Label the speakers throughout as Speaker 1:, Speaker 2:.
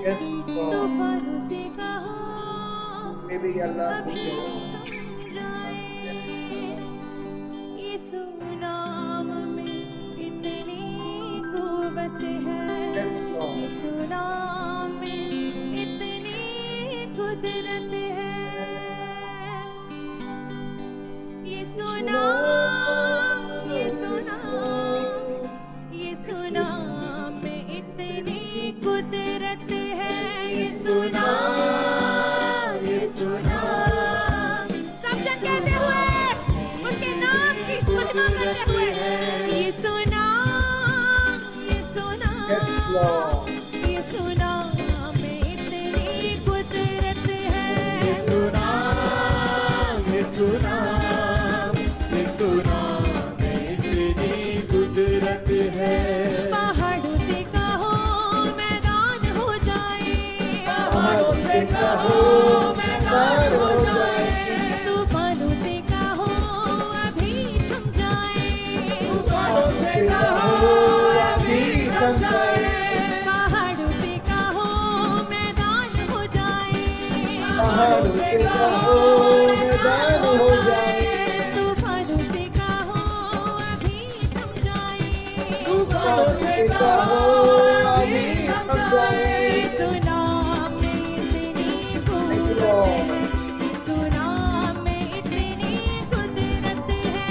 Speaker 1: Yes, God.
Speaker 2: तूफानों से कहो
Speaker 1: Maybe Allah
Speaker 2: अभी
Speaker 1: will
Speaker 2: थम जाए। यीशु नाम में इतनी कुव्वत है,
Speaker 1: Yes, Lord.
Speaker 2: यीशु नाम में इतनी कुदरत है। यीशु नाम, यीशु नाम, यीशु नाम में इतनी कुदरत है। यीशु नाम, यीशु नाम, सब जन कहते हुए उसके नाम की महिमा करते हुए, यीशु नाम, यीशु नाम,
Speaker 1: Yes, Lord.
Speaker 2: यीशु नाम में इतनी कुदरत है।
Speaker 3: यीशु नाम, यीशु नाम, यीशु नाम में इतनी कुदरत है।
Speaker 2: पहाड़ों से कहो मैदान हो जाए,
Speaker 3: पहाड़ों से कहो मैदान हो जाए,
Speaker 2: तूफानों से कहो अभी थम जाए।
Speaker 3: तूफानों से कहो अभी थम जाए,
Speaker 2: पहाड़ों से कहो मैदान हो जाए,
Speaker 1: पहाड़ों से कहो मैदान हो जाए,
Speaker 2: तूफानों से कहो अभी थम जाए।
Speaker 3: तूफानों से कहो अभी थम जाए।
Speaker 2: यीशु नाम में इतनी कुदरत है, यीशु नाम में इतनी कुदरत है।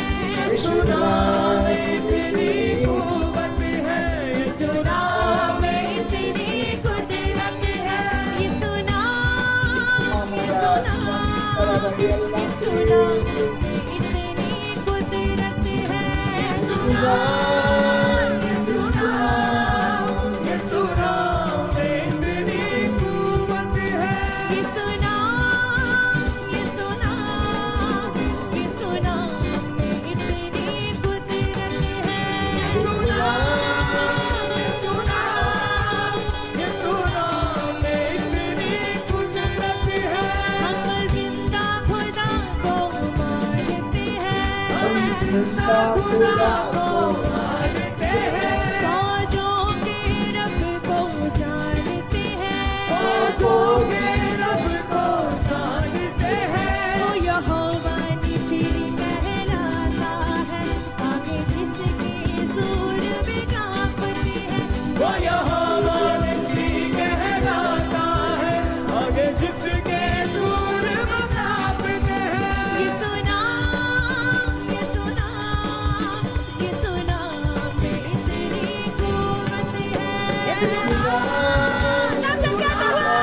Speaker 3: यीशु नाम में इतनी कुव्वत है, यीशु नाम में
Speaker 2: इतनी कुदरत है। यीशु नाम, यीशु नाम, यीशु नाम में इतनी कुदरत है। यीशु नाम, यीशु नाम,
Speaker 3: यीशु नाम में इतनी कुव्वत है।
Speaker 2: यीशु नाम, यीशु नाम, यीशु नाम में इतनी कुदरत है।
Speaker 3: यीशु नाम, यीशु नाम, यीशु नाम में इतनी कुदरत है।
Speaker 2: हम जिंदा खुदा को मानते हैं,
Speaker 3: हम जिंदा खुदा को मानते हैं,
Speaker 2: फौजों के रब को जानते हैं।
Speaker 3: फौजों के रब को जानते हैं।
Speaker 2: वो यहोवा निसी कहलाता है, आगे जिसके सूर में कांपते हैं।
Speaker 3: वो यहोवा निसी कहलाता है, आगे जिसके सूर में कांपते हैं।
Speaker 2: यीशु नाम, यीशु नाम, यीशु नाम में इतनी कुव्वत है।
Speaker 3: यीशु नाम,
Speaker 2: सब जन कहते हुए,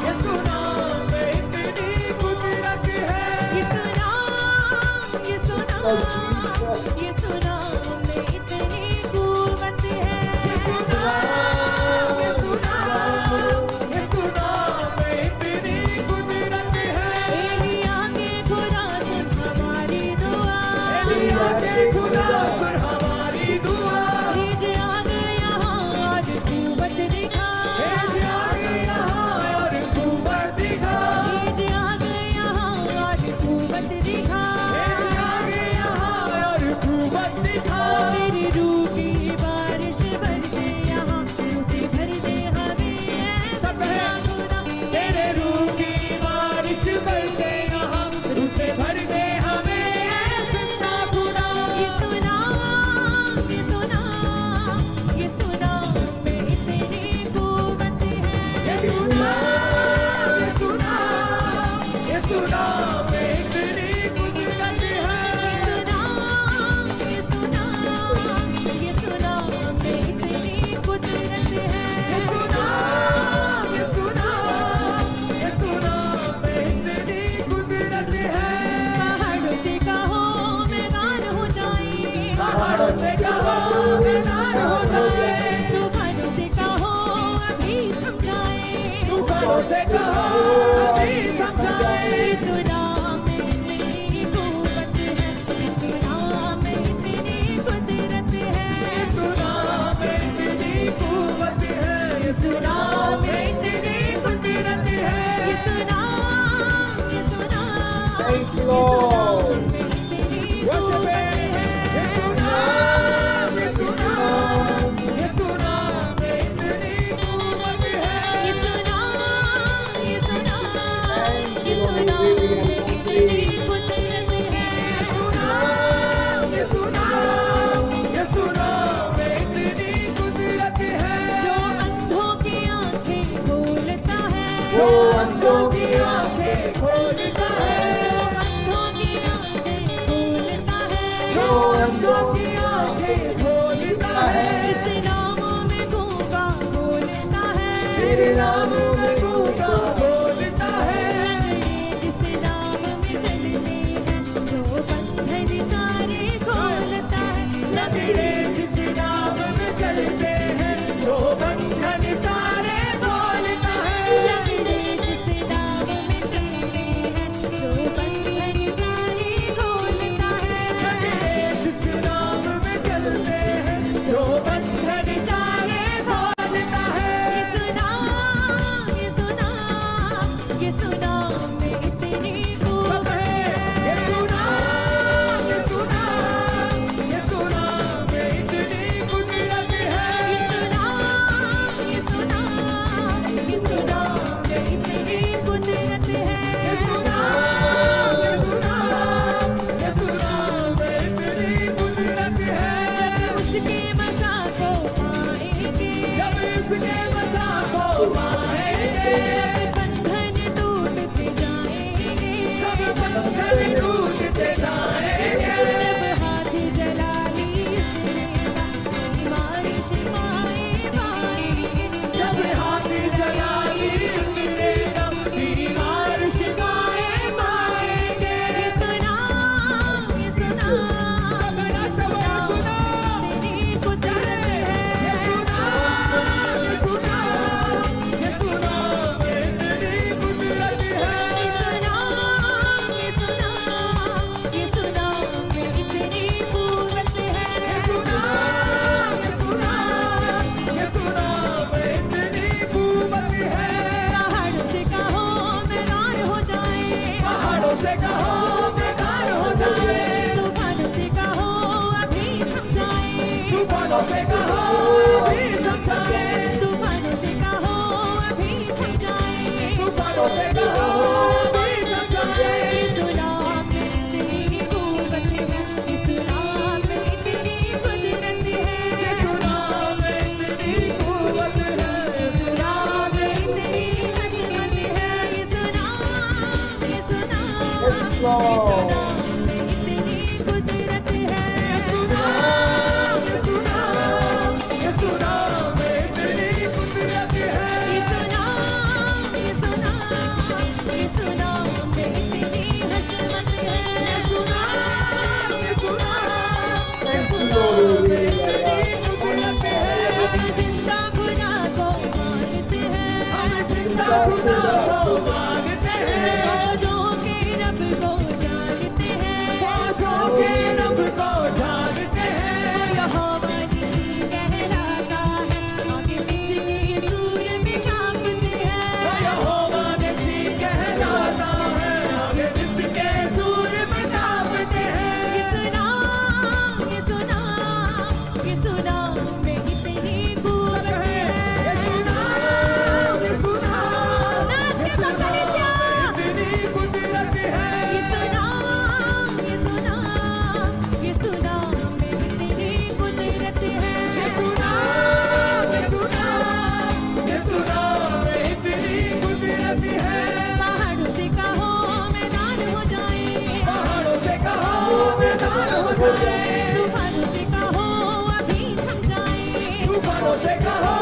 Speaker 3: यीशु नाम में इतनी कुदरत है।
Speaker 2: यीशु नाम, यीशु नाम, यीशु नाम में इतनी कुव्वत है।
Speaker 3: यीशु नाम, यीशु नाम, यीशु नाम में इतनी कुदरत है।
Speaker 2: एलिया के खुदा सुन हमारी दुआ,
Speaker 3: एलिया के खुदा सुन हमारी दुआ।
Speaker 2: भेज आगे यहाँ आज कुव्वत दिखा,
Speaker 3: भेज आगे यहाँ और कुव्वत दिखा,
Speaker 2: भेज आगे यहाँ आज कुव्वत दिखा।
Speaker 3: भेज आगे यहाँ और कुव्वत दिखा।
Speaker 2: तेरी रूह की बारिश बरसे यहाँ, उसे भर दे हमें
Speaker 3: सब है
Speaker 2: खुदा।
Speaker 3: तेरे रूह की बारिश बरसे यहाँ, उसे भर दे हमें सच्चा खुदा।
Speaker 2: यीशु नाम, यीशु नाम, यीशु नाम में इतनी कुव्वत है।
Speaker 3: यीशु नाम, यीशु नाम, यीशु नाम में इतनी कुदरत है।
Speaker 2: यीशु नाम, यीशु नाम, यीशु नाम में इतनी कुदरत है।
Speaker 3: यीशु नाम, यीशु नाम, यीशु नाम में इतनी कुदरत है।
Speaker 2: पहाड़ों से कहो मैदान हो जाए,
Speaker 3: पहाड़ों से कहो मैदान हो जाए,
Speaker 2: तूफानों से कहो अभी थम जाए।
Speaker 3: तूफानों से कहो अभी थम जाए।
Speaker 2: यीशु नाम में इतनी कुव्वत है, यीशु नाम में इतनी कुदरत है।
Speaker 3: यीशु नाम में इतनी कुव्वत है, यीशु नाम में इतनी कुदरत है।
Speaker 2: यीशु नाम, यीशु नाम,
Speaker 1: Thank you, Lord.
Speaker 2: में इतनी
Speaker 3: Worship
Speaker 2: कुव्वत
Speaker 3: Him.
Speaker 2: है।
Speaker 3: यीशु नाम, यीशु नाम, यीशु नाम में इतनी कुव्वत है।
Speaker 2: यीशु
Speaker 3: तूफानों से कहो अभी थम जाए,
Speaker 2: तूफानों से कहो अभी थम जाए,
Speaker 3: तूफानों से कहो अभी थम जाए।
Speaker 2: इस नाम में इतनी कुव्वत है, इस नाम में इतनी कुदरत है,
Speaker 3: इस नाम में इतनी कुव्वत है, इस नाम में
Speaker 2: इतनी हशमत है, इस नाम में इतनी कुदरत है।
Speaker 3: इस नाम में इतनी कुदरत है।
Speaker 2: इस नाम में इतनी हशमत है। हम जिंदा खुदा को मानते हैं, फौजों के रब को जानते हैं, वो यहोवा निसी कहलाता है, आगे किसकी सूर में कांपते हैं। ये नाम में इतनी कुव्वत है। नाच के साथ कलीसिया। ये नाम में इतनी कुदरत है। पहाड़ों से कहो मैदान हो जाए, तूफानों से कहो अभी थम जाए,
Speaker 3: से कहो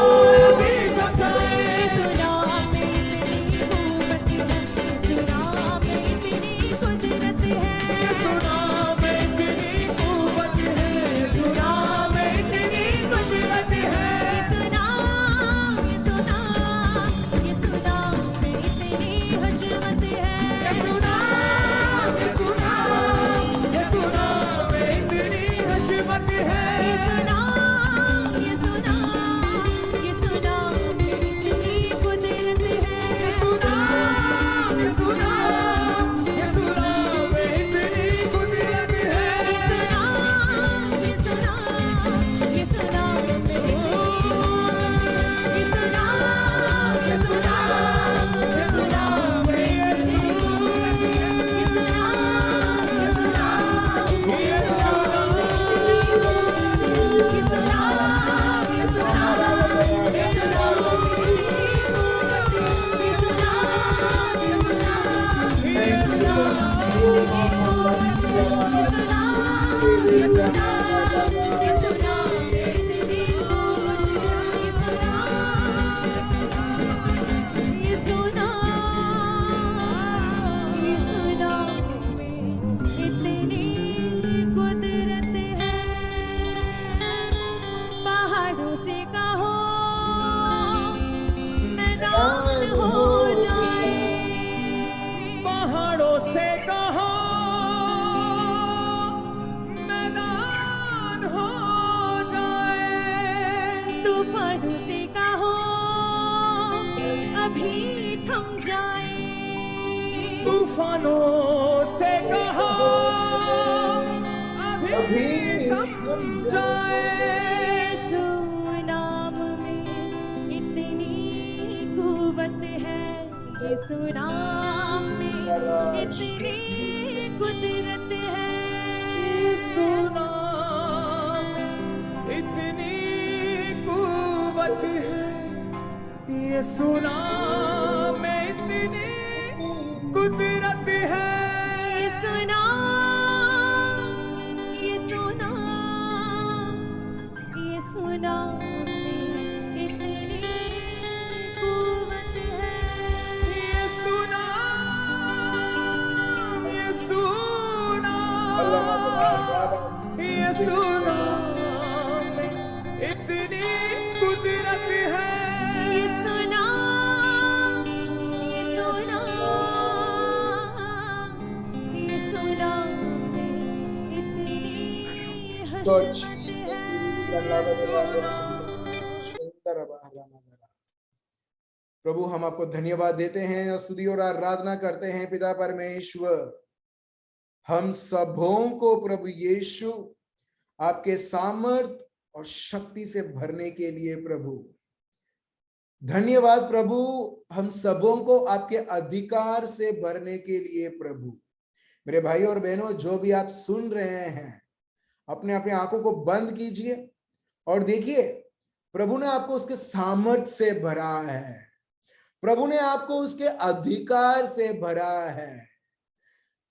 Speaker 3: अभी थम जाए।
Speaker 2: इस नाम में इतनी कुव्वत है, इस नाम में इतनी कुदरत है। पहाड़ों से कहो मैदान हो जाए,
Speaker 3: पहाड़ों से कहो मैदान हो जाए,
Speaker 2: तूफानों से कहो अभी थम जाए,
Speaker 3: तूफानों से कहो अभी थम जाए।
Speaker 2: यीशु नाम में इतनी कुव्वत है, यीशु नाम में इतनी कुदरत है।
Speaker 3: यीशु नाम में इतनी कुव्वत है, यीशु नाम में इतनी कुदरत है।
Speaker 2: यीशु नाम, यीशु नाम, यीशु नाम में इतनी कुव्वत है।
Speaker 3: यीशु नाम, यीशु नाम, यीशु नाम में इतनी कुदरत है।
Speaker 2: यीशु नाम, यीशु नाम, यीशु नाम में इतनी
Speaker 1: God,
Speaker 2: हशमत
Speaker 1: Jesus,
Speaker 2: है।
Speaker 1: प्रभु हम आपको धन्यवाद देते हैं और स्तुति और आराधना करते हैं पिता परमेश्वर। हम सबों को प्रभु यीशु आपके सामर्थ और शक्ति से भरने के लिए प्रभु। धन्यवाद प्रभु, हम सबों को आपके अधिकार से भरने के लिए प्रभु। मेरे भाई और बहनों, जो भी आप सुन रहे हैं, अपने अपने आंखों को बंद कीजिए और देखिए, प्रभु ने आपको उसके सामर्थ्य से भरा है, प्रभु ने आपको उसके अधिकार से भरा है।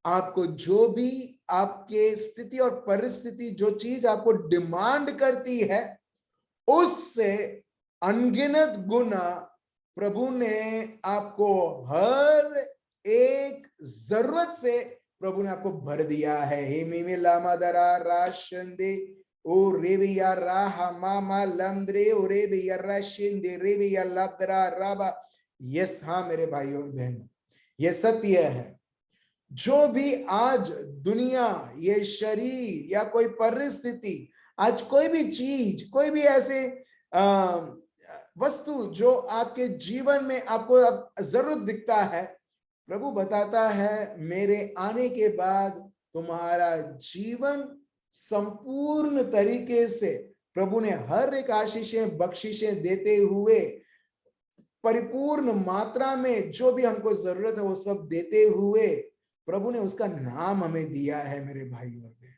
Speaker 1: आपको जो भी आपके स्थिति और परिस्थिति, जो चीज आपको डिमांड करती है, उससे अनगिनत गुना प्रभु ने आपको हर एक जरूरत से प्रभु ने आपको भर दिया है। हे मीमे लामा दरा राशंदे ओ रेबिया राहा मामा लमद्रे ओ रेबिया राशिंदे रेबिया लबरा राबा। यस, हाँ मेरे भाई और बहनों, ये सत्य है। जो भी आज दुनिया, ये शरीर या कोई परिस्थिति, आज कोई भी चीज, कोई भी ऐसे वस्तु जो आपके जीवन में आपको अब जरूरत दिखता है, प्रभु बताता है मेरे आने के बाद तुम्हारा जीवन संपूर्ण तरीके से, प्रभु ने हर एक आशीषें बख्शिशें देते हुए, परिपूर्ण मात्रा में जो भी हमको जरूरत है वो सब देते हुए, प्रभु ने उसका नाम हमें दिया है मेरे भाई और बहन।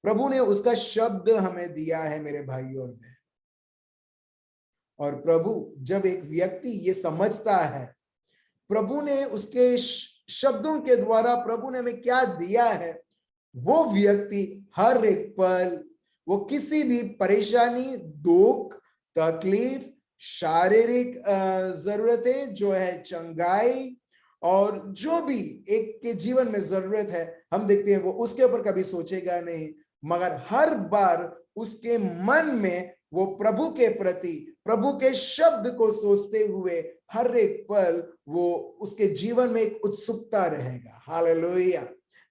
Speaker 1: प्रभु ने उसका शब्द हमें दिया है मेरे भाई और बहन। और प्रभु, जब एक व्यक्ति ये समझता है प्रभु ने उसके शब्दों के द्वारा प्रभु ने हमें क्या दिया है, वो व्यक्ति हर एक पल, वो किसी भी परेशानी, दुख, तकलीफ, शारीरिक जरूरतें जो है, चंगाई, और जो भी एक के जीवन में जरूरत है, हम देखते हैं वो उसके ऊपर कभी सोचेगा नहीं, मगर हर बार उसके मन में वो प्रभु के प्रति, प्रभु के शब्द को सोचते हुए हर एक पल वो उसके जीवन में एक उत्सुकता रहेगा। Hallelujah.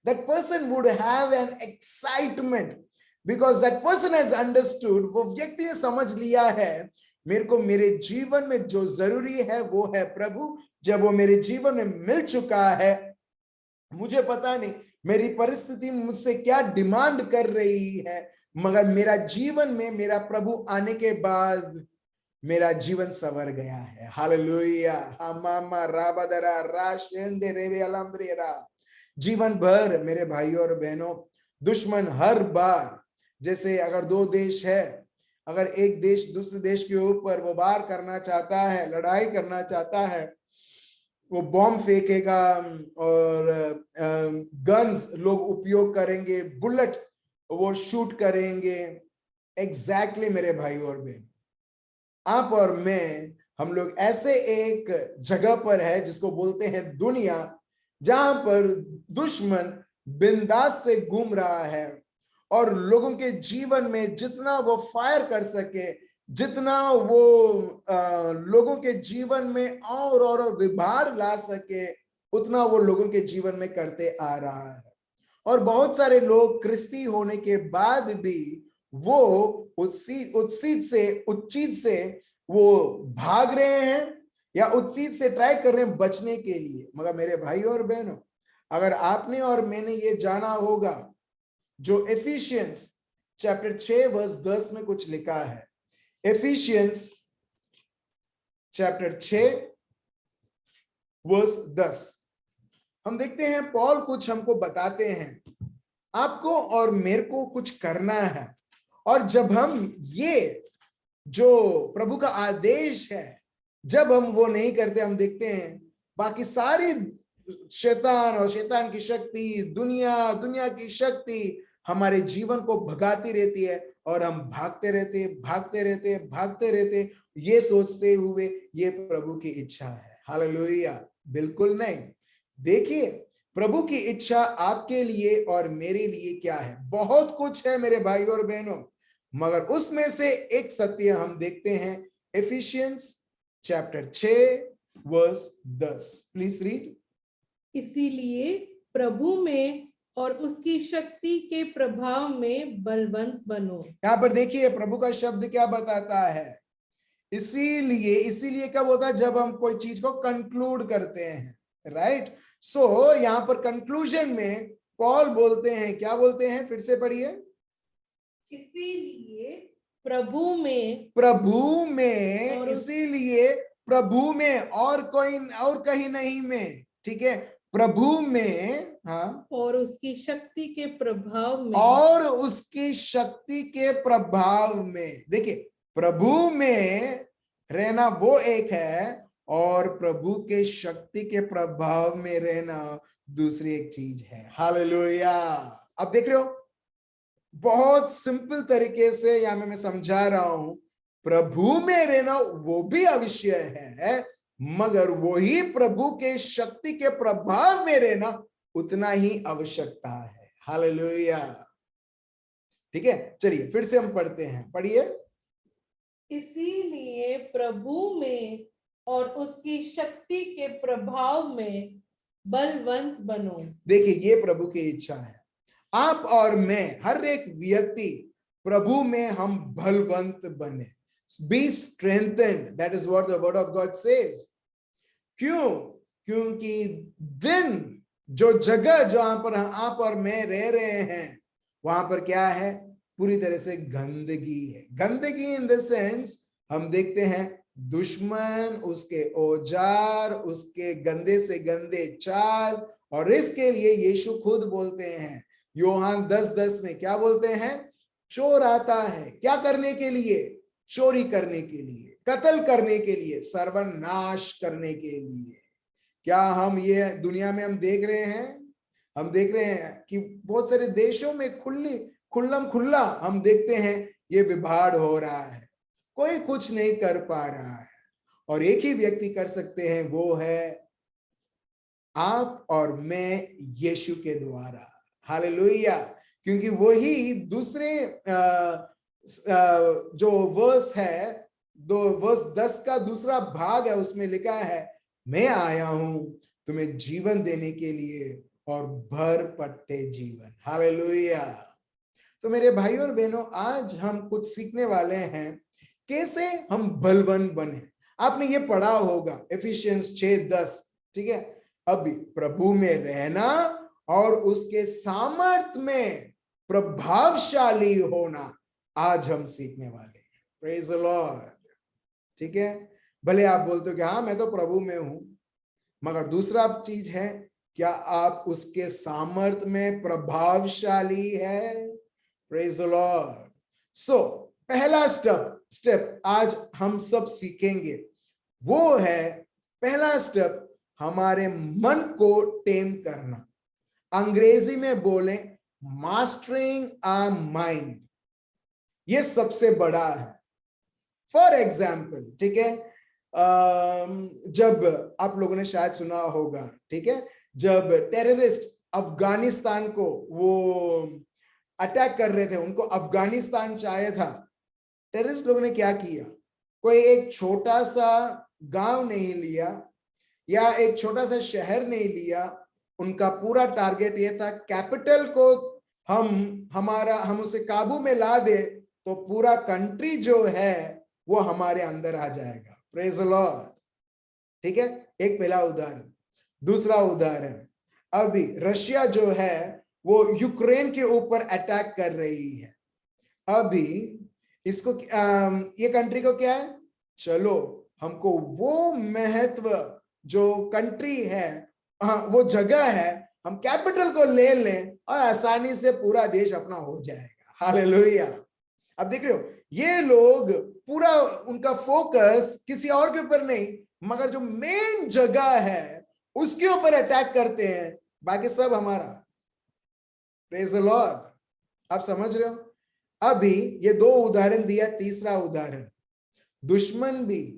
Speaker 1: That person would have an excitement because that person has understood, वो व्यक्ति ने समझ लिया है मेरे को मेरे जीवन में जो जरूरी है वो है प्रभु। जब वो मेरे जीवन में मिल चुका है, मुझे पता नहीं मेरी परिस्थिति मुझसे क्या डिमांड कर रही है, मगर मेरा जीवन में मेरा प्रभु आने के बाद मेरा जीवन संवर गया है। हालेलुया। हमामा राबदरा राशेंदे रेवे अलम्ब्रेरा। जीवन भर मेरे भाइयों और बहनों, दुश्मन हर बार, जैसे अगर दो देश है, अगर एक देश दूसरे देश के ऊपर वो वार करना चाहता है, लड़ाई करना चाहता है, वो बॉम्ब फेंकेगा और गन्स लोग उपयोग करेंगे, बुलेट वो शूट करेंगे। एग्जैक्टली मेरे भाई और बहन, आप और मैं, हम लोग ऐसे एक जगह पर है जिसको बोलते हैं दुनिया, जहां पर दुश्मन बिंदास से घूम रहा है और लोगों के जीवन में जितना वो फायर कर सके, जितना वो लोगों के जीवन में और विभार ला सके, उतना वो लोगों के जीवन में करते आ रहा है। और बहुत सारे लोग क्रिस्ती होने के बाद भी वो उत्सीत से वो भाग रहे हैं या उत्सीत से ट्राई कर रहे हैं बचने के लिए। मगर मेरे भाई और बहनों, अगर आपने और मैंने ये जाना होगा, जो एफिशियंस चैप्टर 6 वर्स 10 में कुछ लिखा है, एफिशियंस चैप्टर 6 वर्स 10, हम देखते हैं पॉल कुछ हमको बताते हैं, आपको और मेरे को कुछ करना है। और जब हम ये जो प्रभु का आदेश है, जब हम वो नहीं करते, हम देखते हैं बाकी सारी शैतान और शैतान की शक्ति, दुनिया की शक्ति हमारे जीवन को भगाती रहती है और हम भागते रहते, ये सोचते हुए ये प्रभु की इच्छा है। हालेलुया। बिल्कुल नहीं। देखिए, प्रभु की इच्छा आपके लिए और मेरे लिए क्या है? बहुत कुछ है मेरे भाई और बहनों, मगर उसमें से एक सत्य हम देखते हैं, Ephesians chapter 6 verse 10। Please read.
Speaker 4: इसीलिए प्रभु में और उसकी शक्ति के प्रभाव में बलवंत बनो।
Speaker 1: यहाँ पर देखिए प्रभु का शब्द क्या बताता है, इसीलिए कब होता है? जब हम कोई चीज को कंक्लूड करते हैं, राइट? सो यहाँ पर कंक्लूजन में पॉल बोलते हैं, क्या बोलते हैं? फिर से पढ़िए।
Speaker 4: इसीलिए प्रभु में
Speaker 1: प्रभु में,
Speaker 4: और
Speaker 1: इसीलिए प्रभु में और कोई और कहीं नहीं में, ठीक है, प्रभु में, हाँ,
Speaker 4: और उसकी शक्ति के प्रभाव में
Speaker 1: और उसकी शक्ति के प्रभाव में। देखिए, प्रभु में रहना वो एक है और प्रभु के शक्ति के प्रभाव में रहना दूसरी एक चीज है। हालेलुया। अब देख रहे हो, बहुत सिंपल तरीके से यहां में मैं समझा रहा हूं, प्रभु में रहना वो भी आवश्यक है, मगर वही प्रभु के शक्ति के प्रभाव में रहना उतना ही आवश्यकता है। हालेलुया। ठीक है, चलिए फिर से हम पढ़ते हैं, पढ़िए।
Speaker 4: इसीलिए प्रभु में और उसकी शक्ति के प्रभाव में बलवंत बनो।
Speaker 1: देखिए, ये प्रभु की इच्छा है, आप और मैं, हर एक व्यक्ति प्रभु में हम बलवंत बने। Be strengthened, that is what the word of God says. क्यों? क्योंकि दिन, जो जगह जहां पर आप और मैं रह रहे हैं, वहां पर क्या है? पूरी तरह से गंदगी है। गंदगी इन द सेंस, हम देखते हैं दुश्मन, उसके औजार, उसके गंदे से गंदे चाल, और इसके लिए यीशु खुद बोलते हैं यूहन्ना 10:10 में, क्या बोलते हैं? चोर आता है क्या करने के लिए? चोरी करने के लिए, कत्ल करने के लिए, सर्वनाश करने के लिए। क्या हम ये दुनिया में हम देख रहे हैं? हम देख रहे हैं कि बहुत सारे देशों में खुल्लम खुल्ला हम देखते हैं ये विभाड़ हो रहा है, कोई कुछ नहीं कर पा रहा है, और एक ही व्यक्ति कर सकते हैं, वो है आप और मैं, यीशु के द्वारा। हालेलुया। क्योंकि वही दूसरे जो वर्स है, वर्स 10 का दूसरा भाग है, उसमें लिखा है, मैं आया हूं तुम्हें जीवन देने के लिए और भर पट्टे जीवन। हालेलुया। तो मेरे भाई और बहनों, आज हम कुछ सीखने वाले हैं, कैसे हम बलवंत बने। आपने ये पढ़ा होगा एफिशिएंस 6:10, ठीक है। अभी प्रभु में रहना और उसके सामर्थ में प्रभावशाली होना आज हम सीखने वाले हैं। Praise the Lord. ठीक है, भले आप बोलते हो कि हाँ मैं तो प्रभु में हूं, मगर दूसरा चीज है, क्या आप उसके सामर्थ में प्रभावशाली है? Praise the Lord. सो पहला स्टेप आज हम सब सीखेंगे, वो है, पहला स्टेप हमारे मन को टेम करना। अंग्रेजी में बोले मास्टरिंग आवर माइंड, ये सबसे बड़ा है। फॉर एग्जाम्पल, ठीक है, जब आप लोगों ने शायद सुना होगा, ठीक है, जब टेररिस्ट अफगानिस्तान को वो अटैक कर रहे थे, उनको अफगानिस्तान चाहिए था, टेररिस्ट लोगों ने क्या किया? कोई एक छोटा सा गांव नहीं लिया या एक छोटा सा शहर नहीं लिया, उनका पूरा टारगेट ये था, कैपिटल को हम उसे काबू में ला दे तो पूरा कंट्री जो है वो हमारे अंदर आ जाएगा। Praise the Lord. ठीक है, एक पहला उदाहरण। दूसरा उदाहरण, अभी रशिया जो है वो यूक्रेन के ऊपर अटैक कर रही है। अभी इसको ये कंट्री को क्या है, चलो हमको वो महत्व जो कंट्री है, वो जगह है, हम कैपिटल को ले लें और आसानी से पूरा देश अपना हो जाएगा। हालेलुया। अब देख रहे हो, ये लोग पूरा उनका फोकस किसी और के ऊपर नहीं, मगर जो मेन जगह है उसके ऊपर अटैक करते हैं, बाकी सब हमारा। Praise the Lord. आप समझ रहे हो? अभी ये दो उदाहरण दिया, तीसरा उदाहरण, दुश्मन भी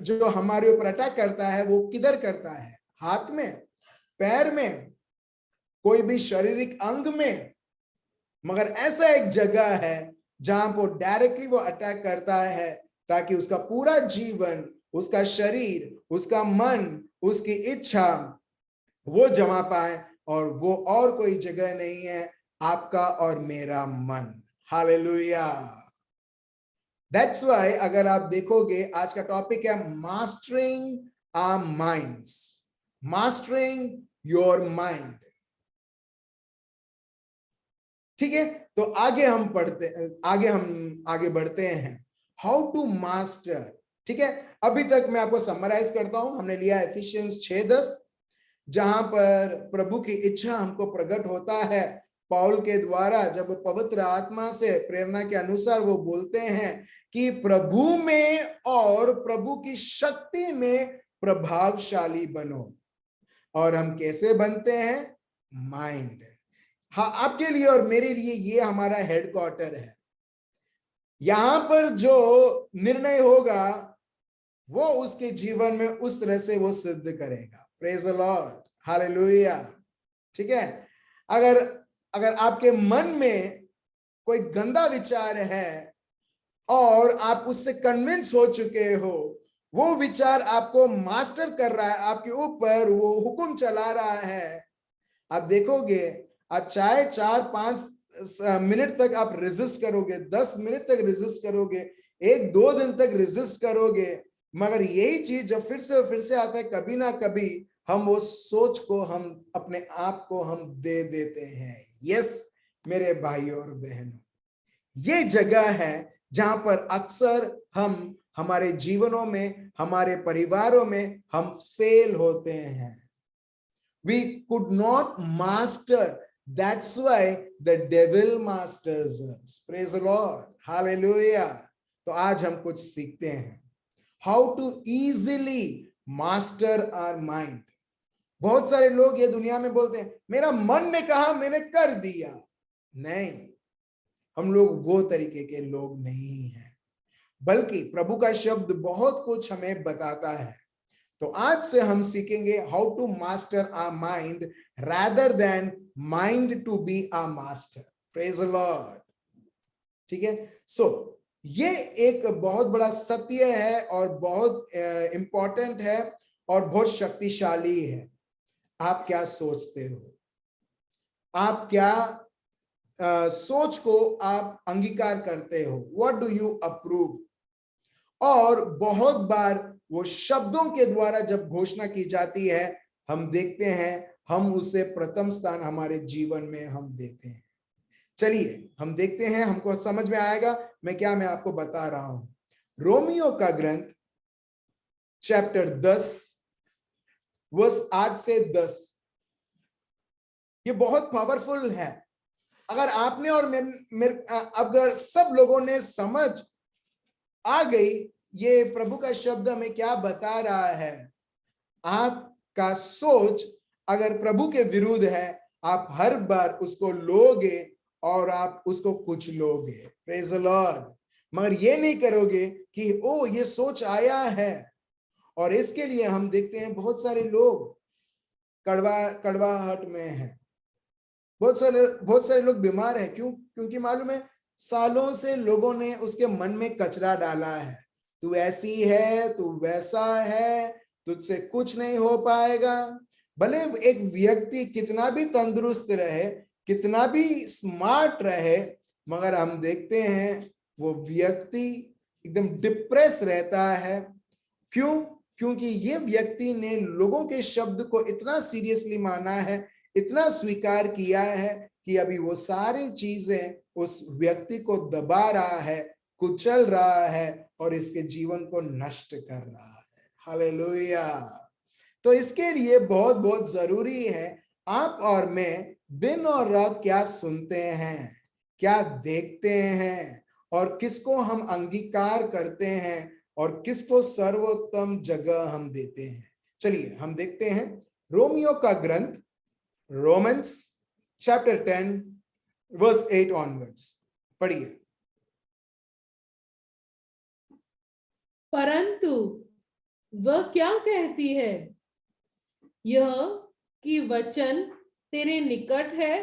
Speaker 1: जो हमारे ऊपर अटैक करता है वो किधर करता है? हाथ में, पैर में, कोई भी शारीरिक अंग में, मगर ऐसा एक जगह है जहां पर डायरेक्टली वो अटैक करता है ताकि उसका पूरा जीवन, उसका शरीर, उसका मन, उसकी इच्छा वो जमा पाए, और वो और कोई जगह नहीं है, आपका और मेरा मन। हालेलुया। दैट्स व्हाई अगर आप देखोगे, आज का टॉपिक है mastering our minds, mastering your mind. ठीक है, तो आगे हम आगे बढ़ते हैं। हाउ टू मास्टर, ठीक है। अभी तक मैं आपको समराइज करता हूं। हमने लिया एफिशिएंस 6:10, जहां पर प्रभु की इच्छा हमको प्रकट होता है पौल के द्वारा, जब पवित्र आत्मा से प्रेरणा के अनुसार वो बोलते हैं कि प्रभु में और प्रभु की शक्ति में प्रभावशाली बनो। और हम कैसे बनते हैं? माइंड। हाँ, आपके लिए और मेरे लिए ये हमारा हेडक्वार्टर है। यहां पर जो निर्णय होगा वो उसके जीवन में उस तरह से वो सिद्ध करेगा। Praise the Lord, hallelujah. ठीक है, अगर आपके मन में कोई गंदा विचार है और आप उससे कन्विंस हो चुके हो, वो विचार आपको मास्टर कर रहा है, आपके ऊपर वो हुक्म चला रहा है, आप देखोगे, आप चाहे 4-5 मिनट तक आप रेजिस्ट करोगे, 10 मिनट तक रेजिस्ट करोगे, 1-2 दिन तक रेजिस्ट करोगे, मगर यही चीज जब फिर से आता है, कभी ना कभी हम वो सोच को, हम अपने आप को हम दे देते हैं। यस मेरे भाइयों और बहनों, ये जगह है जहां पर अक्सर हम हमारे जीवनों में, हमारे परिवारों में हम फेल होते हैं। We could not master, that's why the devil masters us. Praise the Lord, hallelujah. तो आज हम कुछ सीखते हैं, how to easily master our mind. बहुत सारे लोग ये दुनिया में बोलते हैं मेरा मन ने कहा मैंने कर दिया। नहीं, हम लोग वो तरीके के लोग नहीं हैं, बल्कि प्रभु का शब्द बहुत कुछ हमें बताता है। तो आज से हम सीखेंगे how to master our mind rather than mind to be our master. Praise the Lord. ठीक है, सो ये एक बहुत बड़ा सत्य है और बहुत इंपॉर्टेंट है और बहुत शक्तिशाली है। आप क्या सोचते हो? आप क्या सोच को आप अंगीकार करते हो? What do you approve? और बहुत बार वो शब्दों के द्वारा जब घोषणा की जाती है, हम देखते हैं हम उसे प्रथम स्थान हमारे जीवन में हम देते हैं। चलिए हम देखते हैं, हमको समझ में आएगा मैं आपको बता रहा हूं। रोमियो का ग्रंथ चैप्टर 10 वर्स 8 से 10, ये बहुत पावरफुल है। अगर आपने और अगर सब लोगों ने समझ आ गई ये प्रभु का शब्द हमें क्या बता रहा है, आपका सोच अगर प्रभु के विरुद्ध है, आप हर बार उसको लोगे और आप उसको कुछ लोगे। Praise the Lord. मगर ये नहीं करोगे कि ओ ये सोच आया है। और इसके लिए हम देखते हैं बहुत सारे लोग कड़वाहट में हैं, बहुत सारे लोग बीमार हैं। क्योंकि मालूम है सालों से लोगों ने उसके मन में कचरा डाला है, तू ऐसी है, तू वैसा है, तुझसे कुछ नहीं हो पाएगा। भले एक व्यक्ति कितना भी तंदुरुस्त रहे, कितना भी स्मार्ट रहे, मगर हम देखते हैं वो व्यक्ति एकदम डिप्रेस रहता है। क्यों? क्योंकि ये व्यक्ति ने लोगों के शब्द को इतना सीरियसली माना है, इतना स्वीकार किया है कि अभी वो सारी चीजें उस व्यक्ति को दबा रहा है, कुचल रहा है और इसके जीवन को नष्ट कर रहा है। हालेलुया। तो इसके लिए बहुत बहुत जरूरी है आप और मैं दिन और रात क्या सुनते हैं, क्या देखते हैं और किसको हम अंगीकार करते हैं और किसको सर्वोत्तम जगह हम देते हैं। चलिए हम देखते हैं रोमियो का ग्रंथ, रोमन्स चैप्टर 10 वर्स 8 ऑनवर्ड्स। पढ़िए।
Speaker 4: परंतु वह क्या कहती है? यह कि वचन तेरे निकट है,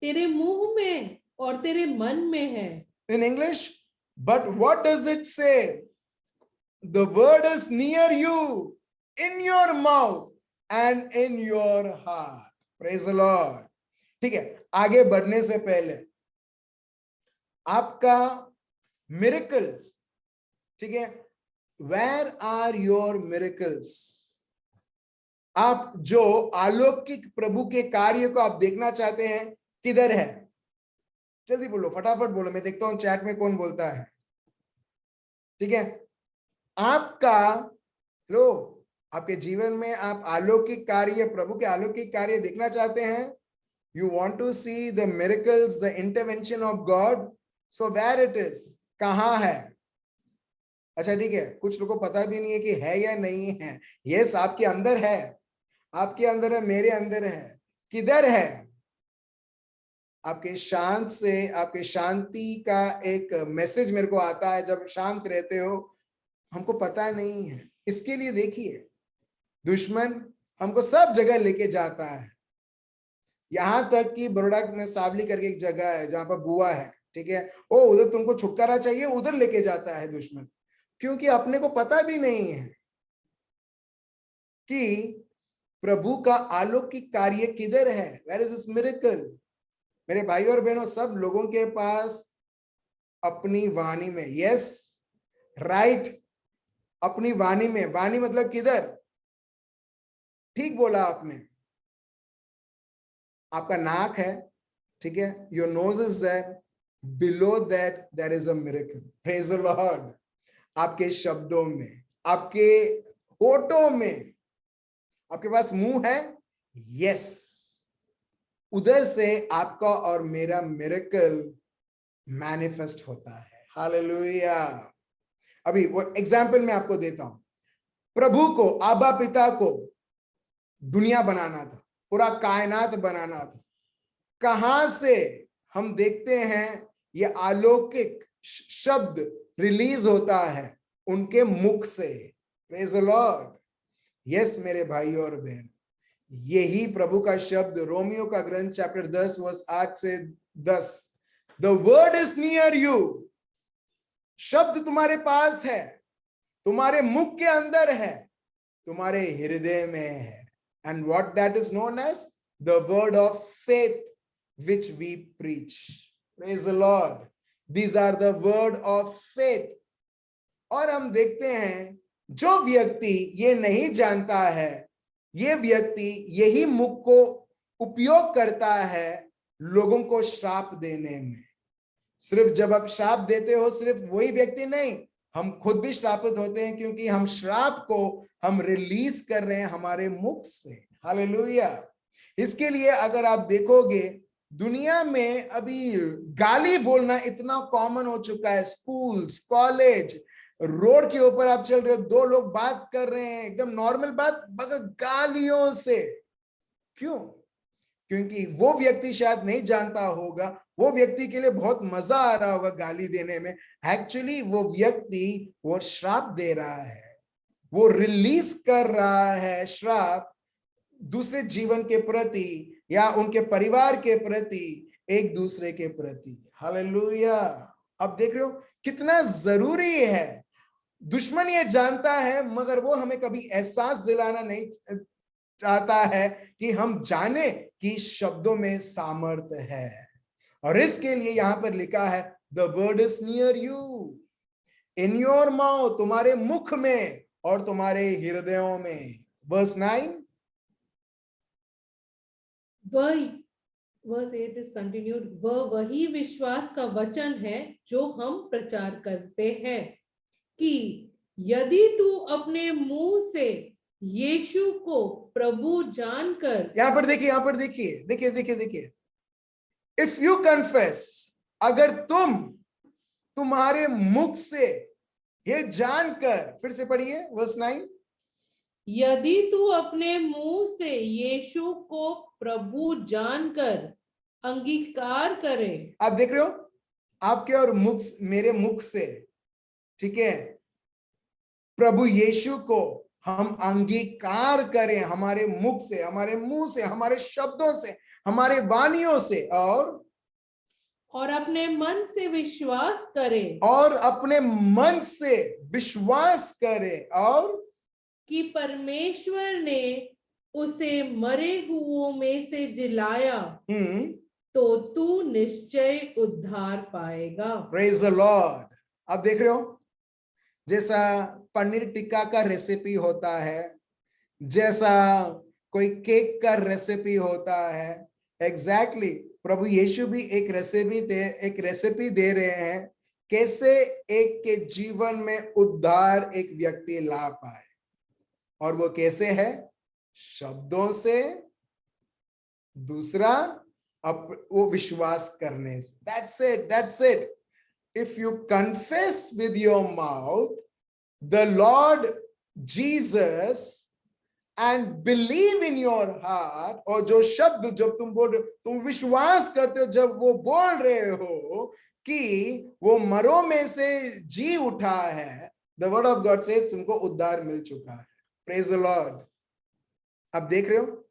Speaker 4: तेरे मुंह में और तेरे मन में है।
Speaker 1: In English, but what does it say? The word is near you, in your mouth and in your heart. Praise the Lord. ठीक है, आगे बढ़ने से पहले आपका मिरेकल्स, ठीक है, वेयर आर योर मिरेकल्स? आप जो अलौकिक प्रभु के कार्य को आप देखना चाहते हैं, किधर है? जल्दी बोलो, फटाफट बोलो, मैं देखता हूं चैट में कौन बोलता है। ठीक है, आपका लो, आपके जीवन में आप अलौकिक कार्य, प्रभु के अलौकिक कार्य देखना चाहते हैं, you want to see the miracles, the intervention of God, so where it is, कहां है? अच्छा ठीक है, कुछ लोगों को पता भी नहीं है कि है या नहीं है। यस, आपके अंदर है, आपके अंदर है, मेरे अंदर है। किधर है? आपके शांत से, आपके शांति का एक मैसेज मेरे को आता है, जब शांत रहते हो, हमको पता नहीं है। इसके लिए देखिए, दुश्मन हमको सब जगह लेके जाता है, यहां तक कि बड़ौदा में सावली करके एक जगह है जहां पर बुआ है, ठीक है, ओ उधर तुमको छुटकारा चाहिए, उधर लेके जाता है दुश्मन, क्योंकि अपने को पता भी नहीं है कि प्रभु का अलौकिक कार्य किधर है, वेयर इज दिस मिरेकल। मेरे भाई और बहनों, सब लोगों के पास अपनी वाणी में, यस राइट, अपनी वाणी में, वाणी मतलब किधर? ठीक बोला आपने, आपका नाक है, ठीक है, your nose is there, below that there is a miracle, praise the Lord. आपके शब्दों में, आपके होठों में, आपके पास मुंह है, यस, उधर से आपका और मेरा मिरेकल मैनिफेस्ट होता है। हालेलुया। अभी वो एग्जाम्पल मैं आपको देता हूं। प्रभु को, आबा पिता को दुनिया बनाना था, पूरा कायनात बनाना था। कहां से हम देखते हैं ये अलौकिक शब्द रिलीज होता है? उनके मुख से। Praise the Lord. यस मेरे भाई और बहन, यही प्रभु का शब्द रोमियो का ग्रंथ चैप्टर 10 वर्स 8 से 10, the word is near you, शब्द तुम्हारे पास है, तुम्हारे मुख के अंदर है, तुम्हारे हृदय में है। And what that is known as the word of faith which we preach. Praise the Lord. These are the word of faith. और हम देखते हैं, जो व्यक्ति ये नहीं जानता है, ये व्यक्ति यही मुख को उपयोग करता है लोगों को श्राप देने में। सिर्फ जब आप श्राप देते हो, सिर्फ वही व्यक्ति नहीं, हम खुद भी श्रापित होते हैं, क्योंकि हम श्राप को हम रिलीज कर रहे हैं हमारे मुख से। हालेलुया। इसके लिए अगर आप देखोगे, दुनिया में अभी गाली बोलना इतना कॉमन हो चुका है। स्कूल्स, कॉलेज, रोड के ऊपर आप चल रहे हो, दो लोग बात कर रहे हैं, एकदम नॉर्मल बात, मगर गालियों से। क्यों? क्योंकि वो व्यक्ति शायद नहीं जानता होगा, वो व्यक्ति के लिए बहुत मजा आ रहा होगा गाली देने में। एक्चुअली वो व्यक्ति वो श्राप दे रहा है, वो रिलीज कर रहा है श्राप दूसरे जीवन के प्रति या उनके परिवार के प्रति, एक दूसरे के प्रति। हालेलुया। अब देख रहे हो कितना जरूरी है। दुश्मन ये जानता है, मगर वो हमें कभी एहसास दिलाना नहीं चाहता है कि हम जाने कि शब्दों में सामर्थ्य है। और इसके लिए यहां पर लिखा है, the word is near you, in your mouth, तुम्हारे मुख में और तुम्हारे हृदयों में। वर्स 9,
Speaker 4: वर्स 8 इज कंटिन्यूड, वह वही विश्वास का वचन है जो हम प्रचार करते हैं कि यदि तू अपने मुंह से यीशु को प्रभु जानकर,
Speaker 1: यहां पर देखिए, यहां पर देखिए, देखिए देखिए देखिए, इफ यू कन्फेस, अगर तुम्हारे मुख से ये जानकर, फिर से पढ़िए वर्स 9,
Speaker 4: यदि तू अपने मुंह से यीशु को प्रभु जानकर अंगीकार करे।
Speaker 1: आप देख रहे हो, आपके और मुख, मेरे मुख से, ठीक है, प्रभु यीशु को हम अंगीकार करें, हमारे मुख से, हमारे मुंह से, हमारे शब्दों से, हमारे वाणियों से, और
Speaker 4: अपने मन से विश्वास करे,
Speaker 1: और अपने मन से विश्वास करे, और
Speaker 4: कि परमेश्वर ने उसे मरे हुओं में से जिलाया, तो तू निश्चय उद्धार पाएगा।
Speaker 1: Praise the Lord. आप देख रहे हो, जैसा पनीर टिक्का का रेसिपी होता है, जैसा कोई केक का रेसिपी होता है, एग्जैक्टली प्रभु यीशु भी एक रेसिपी दे रहे हैं कैसे एक के जीवन में उद्धार एक व्यक्ति ला पाए, और वो कैसे है? शब्दों से, दूसरा वो विश्वास करने से। That's it. If you confess with your mouth the Lord Jesus and believe in your heart, और जो शब्द जब तुम विश्वास करते हो, जब वो बोल रहे हो कि वो मरो में से जी उठा है, the word of God says तुमको उद्धार मिल चुका है। Praise the Lord। अब देख रहे हो,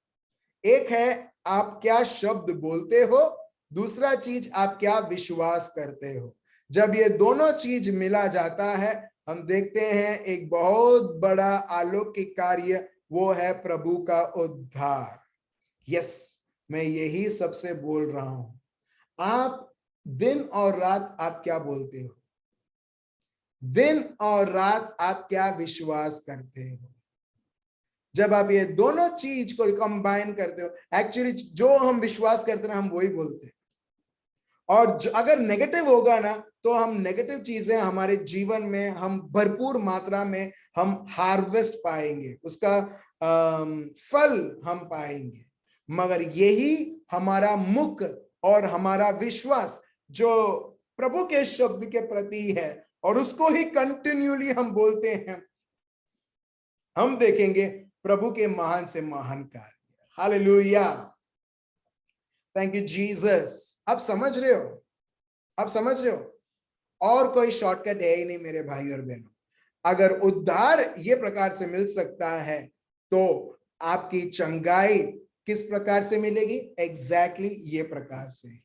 Speaker 1: एक है आप क्या शब्द बोलते हो, दूसरा चीज आप क्या विश्वास करते हो। जब ये दोनों चीज मिला जाता है, हम देखते हैं एक बहुत बड़ा अलौकिक कार्य, वो है प्रभु का उद्धार। यस, मैं यही सबसे बोल रहा हूं। आप दिन और रात आप क्या बोलते हो? दिन और रात आप क्या विश्वास करते हो? जब आप ये दोनों चीज को कंबाइन करते हो, एक्चुअली जो हम विश्वास करते हैं हम वही बोलते हैं। और अगर नेगेटिव होगा ना, तो हम नेगेटिव चीजें हमारे जीवन में हम भरपूर मात्रा में हम हार्वेस्ट पाएंगे, उसका फल हम पाएंगे। मगर यही हमारा मुख और हमारा विश्वास जो प्रभु के शब्द के प्रति है, और उसको ही कंटिन्यूली हम बोलते हैं, हम देखेंगे प्रभु के महान से महान कार्य। Hallelujah, thank you Jesus. आप समझ रहे हो? आप समझ रहे हो? और कोई शॉर्टकट है ही नहीं मेरे भाई और बहनों। अगर उद्धार ये प्रकार से मिल सकता है, तो आपकी चंगाई किस प्रकार से मिलेगी? एग्जैक्टली ये प्रकार से ही।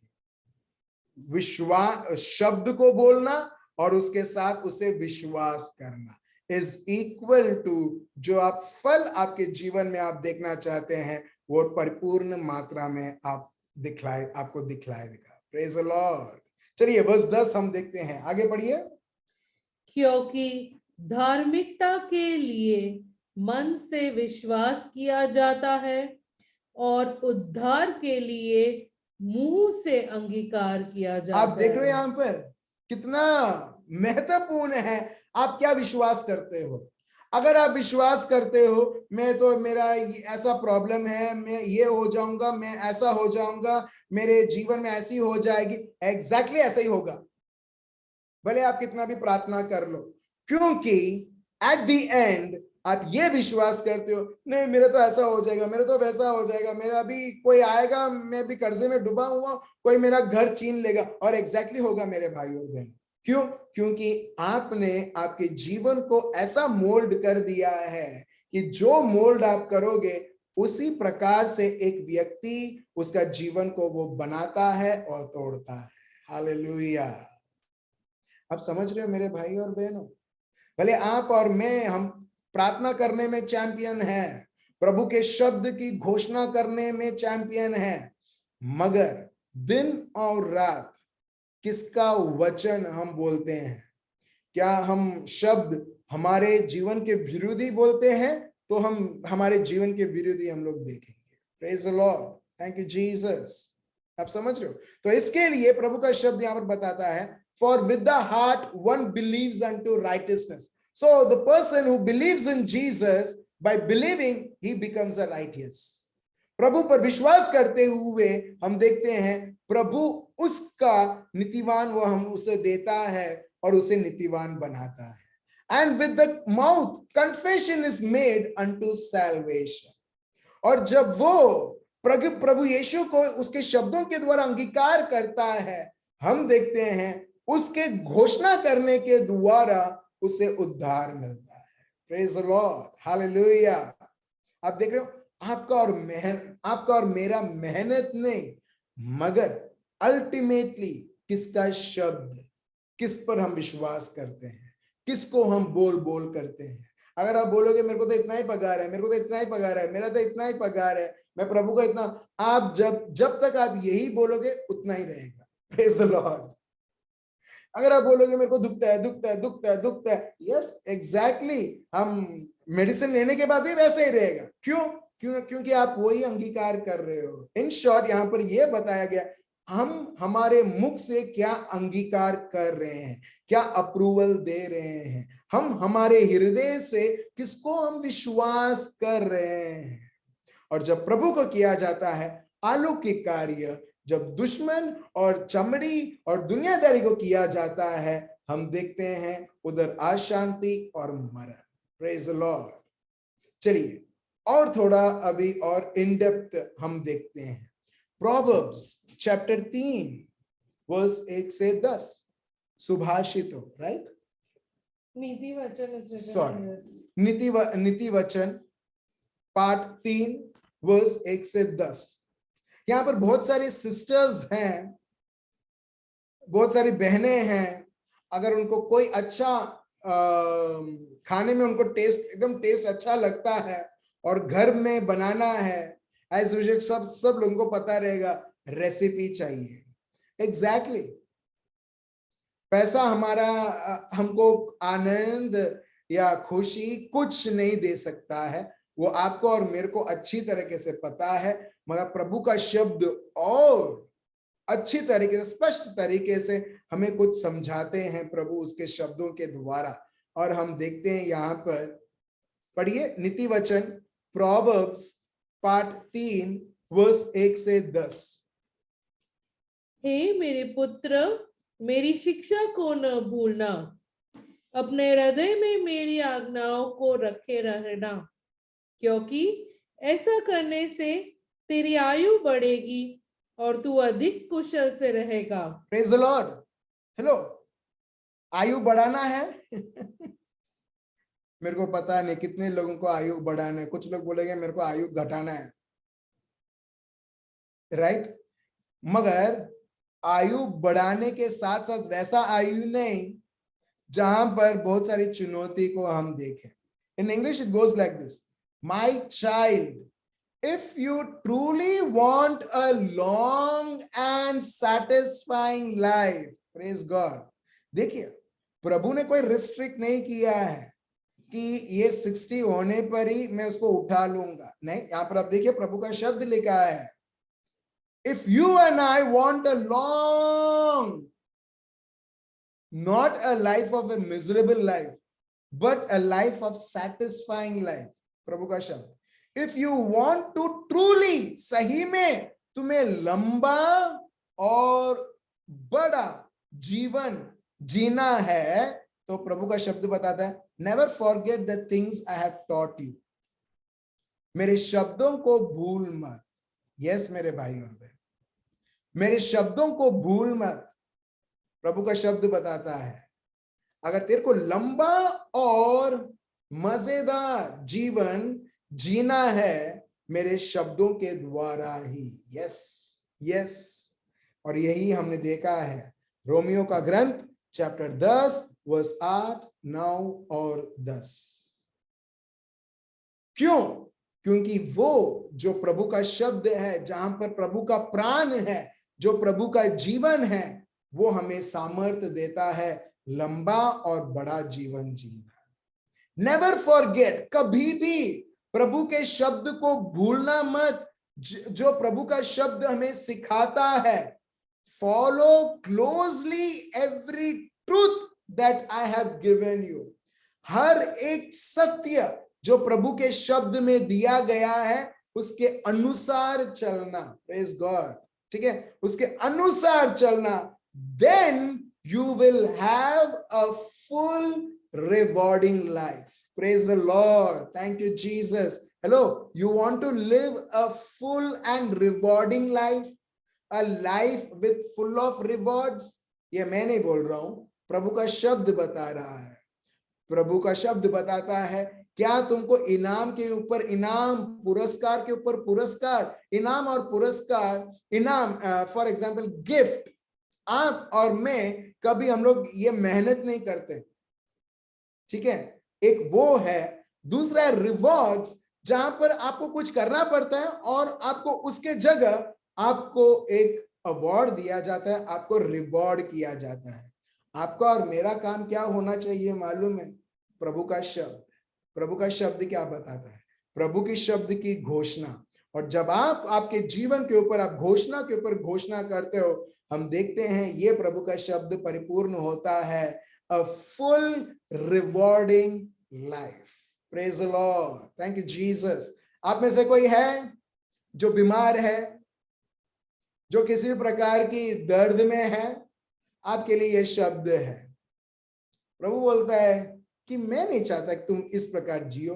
Speaker 1: विश्वास, शब्द को बोलना और उसके साथ उसे विश्वास करना इज इक्वल टू जो आप फल आपके जीवन में आप देखना चाहते हैं, वो परिपूर्ण मात्रा में आपको दिखाएगा। Praise the Lord. चलिए वर्स 10 हम देखते हैं, आगे पढ़िए।
Speaker 4: क्योंकि धार्मिकता के लिए मन से विश्वास किया जाता है और उद्धार के लिए मुंह से अंगीकार किया जाता है।
Speaker 1: आप देख रहे हो यहाँ पर कितना महत्वपूर्ण है आप क्या विश्वास करते हो। अगर आप विश्वास करते हो मेरा ऐसा प्रॉब्लम है, मैं ये हो जाऊंगा, मैं ऐसा हो जाऊंगा, मेरे जीवन में ऐसी हो जाएगी, एग्जैक्टली ऐसा ही होगा, भले आप कितना भी प्रार्थना कर लो। क्योंकि एट द एंड आप ये विश्वास करते हो, नहीं मेरा तो ऐसा हो जाएगा, मेरा तो वैसा हो जाएगा, मेरा भी कोई आएगा, मैं भी कर्जे में डूबा हुआ, कोई मेरा घर छीन लेगा, और एग्जैक्टली होगा मेरे भाई और बहन। क्यों? क्योंकि आपने आपके जीवन को ऐसा मोल्ड कर दिया है कि जो मोल्ड आप करोगे उसी प्रकार से एक व्यक्ति उसका जीवन को वो बनाता है और तोड़ता है। हालेलुया। आप समझ रहे हो मेरे भाई और बहनों? भले आप और मैं, हम प्रार्थना करने में चैंपियन है, प्रभु के शब्द की घोषणा करने में चैंपियन है, मगर दिन और रात किसका वचन हम बोलते हैं? क्या हम शब्द हमारे जीवन के विरोधी बोलते हैं? तो हम हमारे जीवन के विरोधी हम लोग देखेंगे। Praise the Lord, thank you Jesus. आप समझ रहे हो? तो इसके लिए प्रभु का शब्द यहाँ पर बताता है, for with the heart one believes unto righteousness. So the person who believes in Jesus, by believing he becomes a righteous. प्रभु पर विश्वास करते हुए हम देखते हैं प्रभु उसका नीतिवान वो हम उसे देता है और उसे नीतिवान बनाता है। And with the mouth confession is made unto salvation. और जब वो प्रभु यीशु को उसके शब्दों के द्वारा अंगीकार करता है, हम देखते हैं उसके घोषणा करने के द्वारा उसे उद्धार मिलता है। Praise the Lord, hallelujah. आप देख रहे हो, आपका और मेरा मेहनत नहीं, मगर अल्टीमेटली किसका शब्द, किस पर हम विश्वास करते हैं, किसको हम बोल करते हैं। अगर आप बोलोगे मेरे को तो इतना ही पगार है, मेरे को तो इतना ही पगार है, मेरा तो इतना ही पगार है, मैं प्रभु का इतना, आप जब तक आप यही बोलोगे उतना ही रहेगा। Praise the Lord. अगर आप बोलोगे मेरे को दुखता है, यस एग्जैक्टली, हम मेडिसिन लेने के बाद भी वैसे ही रहेगा। क्योंकि आप वही अंगीकार कर रहे हो। इन शॉर्ट यहाँ पर यह बताया गया, हम हमारे मुख से क्या अंगीकार कर रहे हैं, क्या अप्रूवल दे रहे हैं, हम हमारे हृदय से किसको हम विश्वास कर रहे हैं। और जब प्रभु को किया जाता है अलौकिक कार्य, जब दुश्मन और चमड़ी और दुनियादारी को किया जाता है, हम देखते हैं उधर अशांति और मरण। Praise the Lord. चलिए और थोड़ा अभी और इन डेप्थ हम देखते हैं। प्रोवर्ब्स चैप्टर 3 वर्स 1 से 10, सुभाषितों, राइट,
Speaker 4: नीति वचन is written
Speaker 1: sorry,
Speaker 4: in this.
Speaker 1: नीति वचन पार्ट 3 वर्स 1 से 10। यहाँ पर बहुत सारी सिस्टर्स हैं, बहुत सारी बहनें हैं। अगर उनको कोई अच्छा खाने में उनको एकदम टेस्ट अच्छा लगता है और घर में बनाना है, एज यूजुअल सब लोगों को पता रहेगा रेसिपी चाहिए। एग्जैक्टली पैसा हमारा हमको आनंद या खुशी कुछ नहीं दे सकता है, वो आपको और मेरे को अच्छी तरीके से पता है। मगर प्रभु का शब्द और अच्छी तरीके से, स्पष्ट तरीके से हमें कुछ समझाते हैं प्रभु उसके शब्दों के द्वारा। और हम देखते हैं यहाँ पर, पढ़िए नीति वचन प्रोवर्ब्स पार्ट 3 वर्स 1 से 10।
Speaker 4: हे मेरे पुत्र, मेरी शिक्षा को न भूलना, अपने हृदय में मेरी आज्ञाओं को रखे रहना, क्योंकि ऐसा करने से तेरी आयु बढ़ेगी और तू अधिक कुशल से रहेगा।
Speaker 1: Praise the Lord. हेलो, आयु बढ़ाना है मेरे को पता नहीं कितने लोगों को आयु बढ़ाना है। कुछ लोग बोलेंगे मेरे को आयु घटाना है, राइट। मगर आयु बढ़ाने के साथ साथ वैसा आयु नहीं जहां पर बहुत सारी चुनौती को हम देखें। In English it goes like this, my child, if you truly want a long and satisfying life, praise God। देखिए प्रभु ने कोई रिस्ट्रिक्ट नहीं किया है कि ये 60 होने पर ही मैं उसको उठा लूंगा, नहीं। यहां पर आप देखिए प्रभु का शब्द लिखा है, if you and I want a long, not a life of a miserable life, but a life of satisfying life, प्रभु का शब्द, if you want to truly, सही में तुम्हें लंबा और बड़ा जीवन जीना है, तो प्रभु का शब्द बताता है never forget the things I have taught you। मेरे शब्दों को भूल मत। यस मेरे भाई और बहन, मेरे शब्दों को भूल मत। प्रभु का शब्द बताता है अगर तेरे को लंबा और मजेदार जीवन जीना है, मेरे शब्दों के द्वारा ही। Yes yes. और यही हमने देखा है रोमियो का ग्रंथ चैप्टर 10 वर्स 8, 9 और 10। क्यों? क्योंकि वो जो प्रभु का शब्द है, जहां पर प्रभु का प्राण है, जो प्रभु का जीवन है, वो हमें सामर्थ्य देता है लंबा और बड़ा जीवन जीना। नेवर फॉरगेट, कभी भी प्रभु के शब्द को भूलना मत, जो प्रभु का शब्द हमें सिखाता है। Follow closely every truth that I have given you. हर एक सत्य जो प्रभु के शब्द में दिया गया है, उसके अनुसार चलना। प्रेज गॉड, ठीक है, उसके अनुसार चलना। Then you will have a full rewarding life। Praise the Lord, thank you Jesus। Hello, you want to live a full and rewarding life, a life with full of rewards? ये मैं नहीं बोल रहा हूं, प्रभु का शब्द बता रहा है। प्रभु का शब्द बताता है क्या तुमको इनाम के ऊपर इनाम, पुरस्कार के ऊपर पुरस्कार, इनाम और पुरस्कार। इनाम फॉर एग्जाम्पल गिफ्ट, आप और मैं कभी हम लोग ये मेहनत नहीं करते, ठीक है, एक वो है। दूसरा रिवॉर्ड्स, जहां पर आपको कुछ करना पड़ता है और आपको उसके जगह आपको एक अवार्ड दिया जाता है, आपको रिवॉर्ड किया जाता है। आपका और मेरा काम क्या होना चाहिए मालूम है? प्रभु का शब्द। प्रभु का शब्द क्या बताता है? प्रभु के शब्द की घोषणा, और जब आप आपके जीवन के ऊपर आप घोषणा के ऊपर घोषणा करते हो, हम देखते हैं ये प्रभु का शब्द परिपूर्ण होता है, a full rewarding life. Praise the Lord, thank you Jesus. आप में से कोई है जो बीमार है, जो किसी भी प्रकार की दर्द में है? आपके लिए यह शब्द है। प्रभु बोलता है कि मैं नहीं चाहता कि तुम इस प्रकार जियो,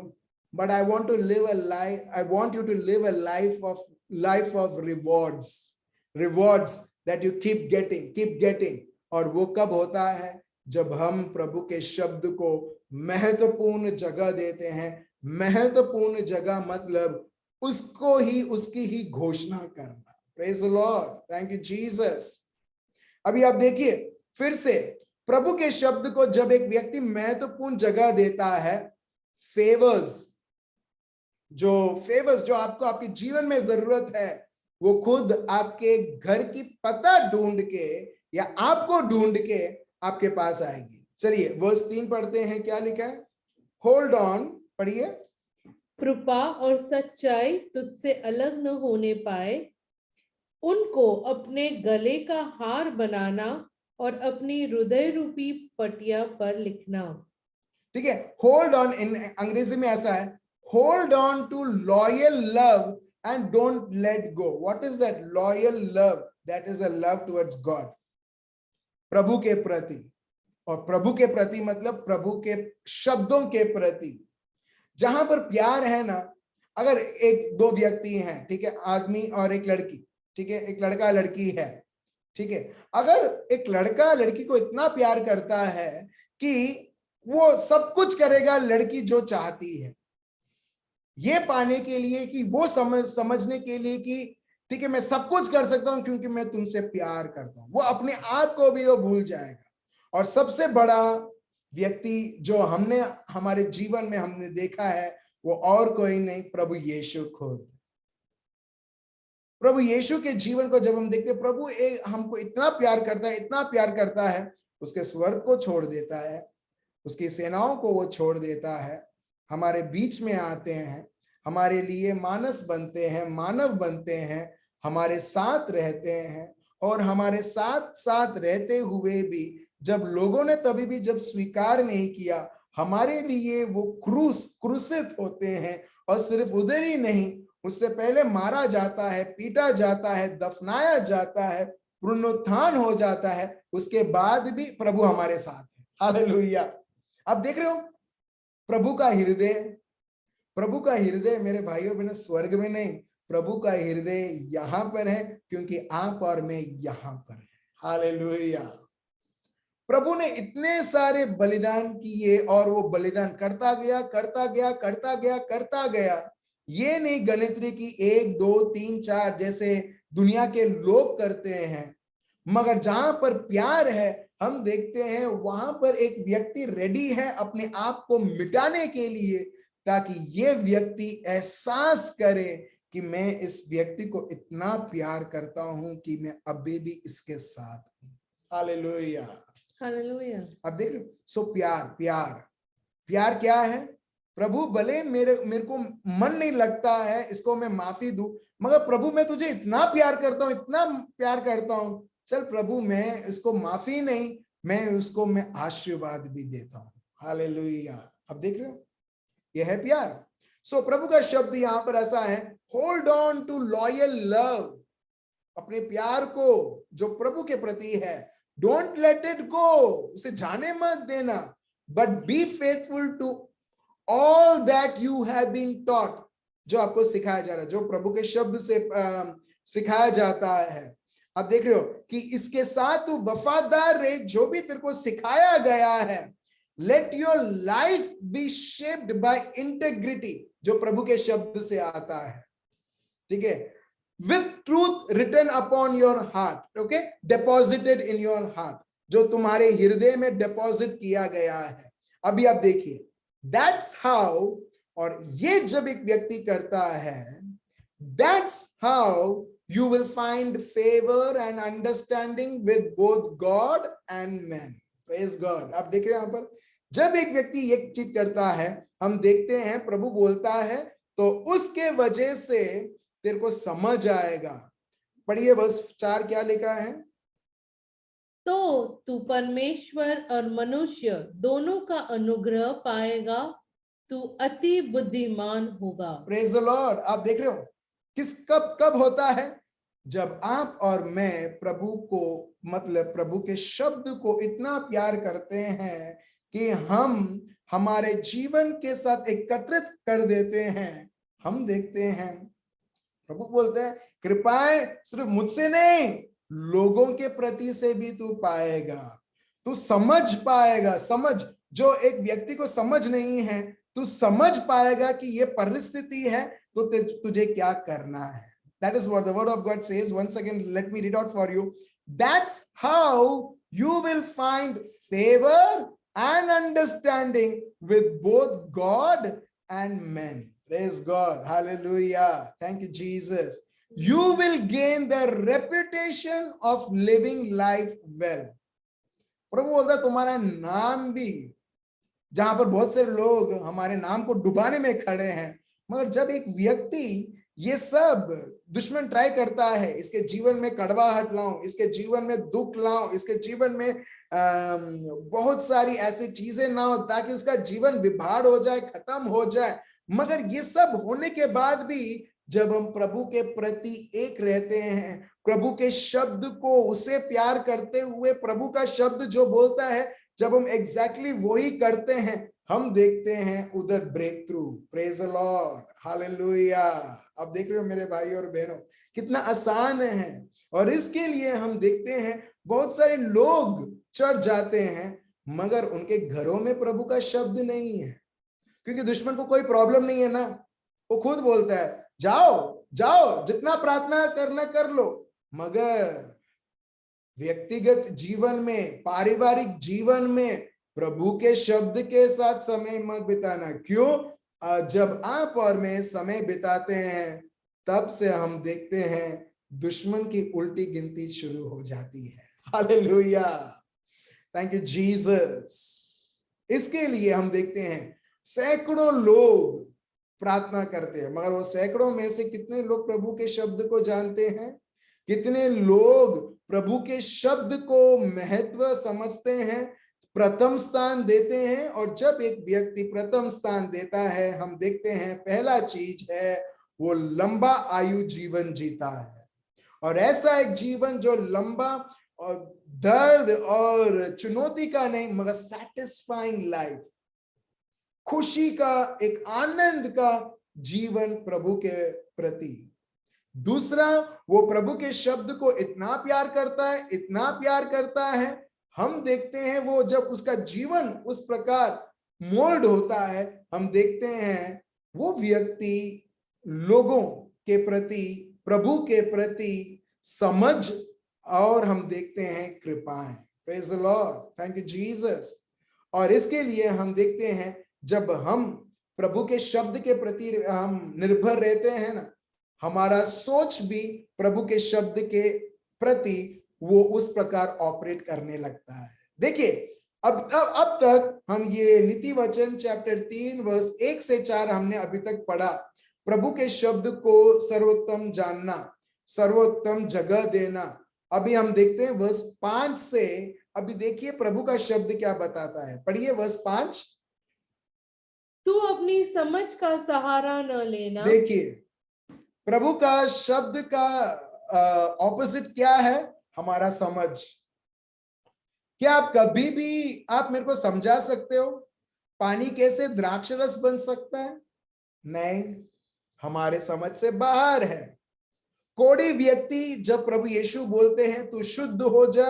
Speaker 1: but I want to live a life, I want you to live a life of rewards that you keep getting. और वो कब होता है? जब हम प्रभु के शब्द को महत्वपूर्ण जगह देते हैं। महत्वपूर्ण जगह मतलब उसको ही, उसकी ही घोषणा करना। Praise the Lord, thank you Jesus. अभी आप देखिए फिर से, प्रभु के शब्द को जब एक व्यक्ति महत्वपूर्ण जगह देता है, फेवर्स जो आपको आपके जीवन में जरूरत है, वो खुद आपके घर की पता ढूंढ के या आपको ढूंढ के आपके पास आएगी। चलिए वर्स 3 पढ़ते हैं, क्या लिखा है? होल्ड ऑन, पढ़िए।
Speaker 4: कृपा और सच्चाई तुझसे अलग न होने पाए, उनको अपने गले का हार बनाना और अपनी हृदय रूपी पटिया पर लिखना।
Speaker 1: ठीक है, होल्ड ऑन इन अंग्रेजी में ऐसा है, hold on to loyal love and don't let go. What is that loyal love? That is a love towards God, प्रभु के प्रति। और प्रभु के प्रति मतलब प्रभु के शब्दों के प्रति। जहां पर प्यार है ना, अगर एक दो व्यक्ति हैं, ठीक है, आदमी और एक लड़की, ठीक है, एक लड़का लड़की है, ठीक है, अगर एक लड़का लड़की को इतना प्यार करता है कि वो सब कुछ करेगा लड़की जो चाहती है, ये पाने के लिए कि वो समझने के लिए कि ठीक है मैं सब कुछ कर सकता हूं क्योंकि मैं तुमसे प्यार करता हूं, वो अपने आप को भी वो भूल जाएगा। और सबसे बड़ा व्यक्ति जो हमने हमारे जीवन में हमने देखा है, वो और कोई नहीं, प्रभु यीशु खुद। प्रभु यीशु के जीवन को जब हम देखते हैं, प्रभु हमको इतना प्यार करता है, इतना प्यार करता है, उसके स्वर्ग को छोड़ देता है, उसकी सेनाओं को वो छोड़ देता है, हमारे बीच में आते हैं, हमारे लिए मानस बनते हैं, मानव बनते हैं, हमारे साथ रहते हैं। और हमारे साथ साथ रहते हुए भी जब लोगों ने तभी भी जब स्वीकार नहीं किया, हमारे लिए वो क्रूसित होते हैं। और सिर्फ उधर ही नहीं, उससे पहले मारा जाता है, पीटा जाता है, दफनाया जाता है, पुनरुत्थान हो जाता है, उसके बाद भी प्रभु हमारे साथ है। हालेलुया। आप देख रहे हो प्रभु का हृदय मेरे भाइयों बहनों स्वर्ग में नहीं, प्रभु का हृदय यहां पर है, क्योंकि आप और मैं यहां पर है। हालेलुया। प्रभु ने इतने सारे बलिदान किए और वो बलिदान करता गया। ये नहीं गणित्री की 1 2 3 4 जैसे दुनिया के लोग करते हैं, मगर जहां पर प्यार है, हम देखते हैं वहां पर एक व्यक्ति रेडी है अपने आप को मिटाने के लिए, ताकि ये व्यक्ति एहसास करे कि मैं इस व्यक्ति को इतना प्यार करता हूं कि मैं अभी भी इसके साथ हूं। Hallelujah,
Speaker 4: hallelujah.
Speaker 1: अब देख रहे हो। सो प्यार क्या है? प्रभु भले मेरे को मन नहीं लगता है, इसको मैं माफी दूं, मगर प्रभु मैं तुझे इतना प्यार करता हूं, चल प्रभु मैं इसको माफी नहीं, मैं आशीर्वाद भी देता हूं। हालेलुया। अब देख रहे हो, यह है प्यार। सो प्रभु का शब्द यहां पर ऐसा है, hold on to loyal love, अपने प्यार को जो प्रभु के प्रति है, डोंट लेट इट गो, उसे जाने मत देना, but be faithful to all that you have been taught, जो आपको सिखाया जा रहा है, जो प्रभु के शब्द से सिखाया जाता है। आप देख रहे हो कि इसके साथ तू वफादार रहे, जो भी तेरे को सिखाया गया है। Let your life be shaped by integrity, जो प्रभु के शब्द से आता है, ठीक है, with truth written upon your heart, okay, deposited in your heart, जो तुम्हारे हृदय में डिपॉजिट किया गया है। अभी आप देखिए, दैट्स हाउ, और ये जब एक व्यक्ति करता है, that's how you will find favor and understanding with both God and man. Praise God. आप देख रहे हैं यहां पर, जब एक व्यक्ति एक चीज करता है, हम देखते हैं प्रभु बोलता है तो उसके वजह से तेरे को समझ आएगा। पढ़िए वर्स 4 क्या लिखा है।
Speaker 4: तो तू परमेश्वर और मनुष्य दोनों का अनुग्रह पाएगा, तू अति बुद्धिमान होगा।
Speaker 1: Praise the Lord. आप देख रहे हो किस कब कब होता है, जब आप और मैं प्रभु को, मतलब प्रभु के शब्द को इतना प्यार करते हैं कि हम हमारे जीवन के साथ एकत्रित कर देते हैं। हम देखते हैं प्रभु बोलते हैं कृपाएं सिर्फ मुझसे नहीं, लोगों के प्रति से भी तू पाएगा, तू समझ पाएगा। समझ, जो एक व्यक्ति को समझ नहीं है, तू समझ पाएगा कि ये परिस्थिति है तो तुझे क्या करना है। That is what the word of God says. Once again, let me read out for you. That's how you will find favor and understanding with both God and men. Praise God. Hallelujah. Thank you, Jesus. You will gain the reputation of living life well. प्रभु बोलता है तुम्हारा नाम भी, जहां पर बहुत से लोग हमारे नाम को डुबाने में खड़े हैं, मगर जब एक व्यक्ति ये सब दुश्मन ट्राई करता है, इसके जीवन में कड़वाहट लाऊं, इसके जीवन में दुख लाऊं, इसके जीवन में बहुत सारी ऐसी चीजें ना हो ताकि उसका जीवन विभाड़ हो जाए, खत्म हो जाए, मगर ये सब होने के बाद भी जब हम प्रभु के प्रति एक रहते हैं, प्रभु के शब्द को उसे प्यार करते हुए, प्रभु का शब्द जो बोलता है जब हम एग्जैक्टली वही करते हैं, हम देखते हैं उधर breakthrough. Praise the Lord, hallelujah. अब देख रहे हो मेरे भाई और बहनों कितना आसान है। और इसके लिए हम देखते हैं बहुत सारे लोग चढ़ जाते हैं मगर उनके घरों में प्रभु का शब्द नहीं है, क्योंकि दुश्मन को कोई प्रॉब्लम नहीं है ना। वो खुद बोलता है जाओ जाओ जितना प्रार्थना करना कर लो, मगर व्यक्तिगत जीवन में, पारिवारिक जीवन में प्रभु के शब्द के साथ समय मत बिताना। क्यों? जब आप और मैं समय बिताते हैं तब से हम देखते हैं दुश्मन की उल्टी गिनती शुरू हो जाती है। Hallelujah, thank you Jesus. इसके लिए हम देखते हैं सैकड़ों लोग प्रार्थना करते हैं, मगर वो सैकड़ों में से कितने लोग प्रभु के शब्द को जानते हैं? कितने लोग प्रभु के शब्द को महत्व समझते हैं, प्रथम स्थान देते हैं? और जब एक व्यक्ति प्रथम स्थान देता है, हम देखते हैं पहला चीज है वो लंबा आयु जीवन जीता है। और ऐसा एक जीवन जो लंबा और दर्द और चुनौती का नहीं, मगर सैटिस्फाइंग लाइफ, खुशी का, एक आनंद का जीवन प्रभु के प्रति। दूसरा, वो प्रभु के शब्द को इतना प्यार करता है, इतना प्यार करता है, हम देखते हैं वो जब उसका जीवन उस प्रकार मोल्ड होता है, हम देखते हैं वो व्यक्ति लोगों के प्रति, प्रभु के प्रति समझ, और हम देखते हैं कृपाएं। Praise the Lord, thank you Jesus. और इसके लिए हम देखते हैं जब हम प्रभु के शब्द के प्रति हम निर्भर रहते हैं ना, हमारा सोच भी प्रभु के शब्द के प्रति वो उस प्रकार ऑपरेट करने लगता है। देखिए अब तक हम ये नीति वचन चैप्टर 3 वर्स 1 से 4 हमने अभी तक पढ़ा। प्रभु के शब्द को सर्वोत्तम जानना, सर्वोत्तम जगह देना। अभी हम देखते हैं वर्स 5 से। अभी देखिए प्रभु का शब्द क्या बताता है, पढ़िए वर्स 5।
Speaker 4: तू अपनी समझ का सहारा न लेना। देखिए
Speaker 1: प्रभु का शब्द का ऑपोजिट क्या है? हमारा समझ। क्या आप कभी भी आप मेरे को समझा सकते हो पानी कैसे द्राक्ष रस बन सकता है? नहीं, हमारे समझ से बाहर है। कोढ़ी व्यक्ति जब प्रभु यीशु बोलते हैं तू शुद्ध हो जा,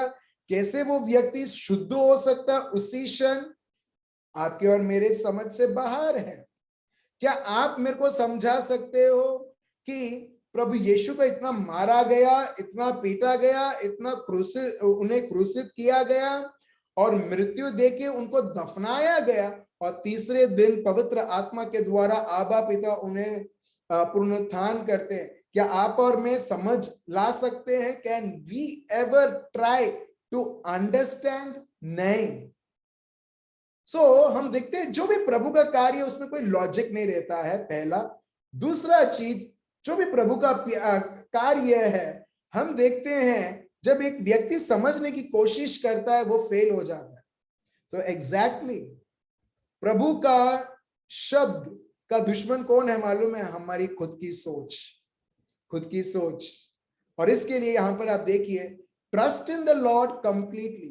Speaker 1: कैसे वो व्यक्ति शुद्ध हो सकता है? उसी क्षण आपके और मेरे समझ से बाहर है। क्या आप मेरे को समझा सकते हो कि प्रभु यीशु को इतना मारा गया, इतना पीटा गया, इतना उन्हें क्रूसित किया गया और मृत्यु देके उनको दफनाया गया, और तीसरे दिन पवित्र आत्मा के द्वारा आबा पिता उन्हें पुनरुत्थान करते हैं? क्या आप और मैं समझ ला सकते हैं? Can we ever try to understand? नहीं। हम देखते हैं जो भी प्रभु का कार्य उसमें कोई लॉजिक नहीं रहता है, पहला। दूसरा चीज, जो भी प्रभु का कार्य है, हम देखते हैं जब एक व्यक्ति समझने की कोशिश करता है वो फेल हो जाता है। तो एग्जैक्टली प्रभु का शब्द का दुश्मन कौन है मालूम है? हमारी खुद की सोच, खुद की सोच। और इसके लिए यहां पर आप देखिए, trust in the Lord completely,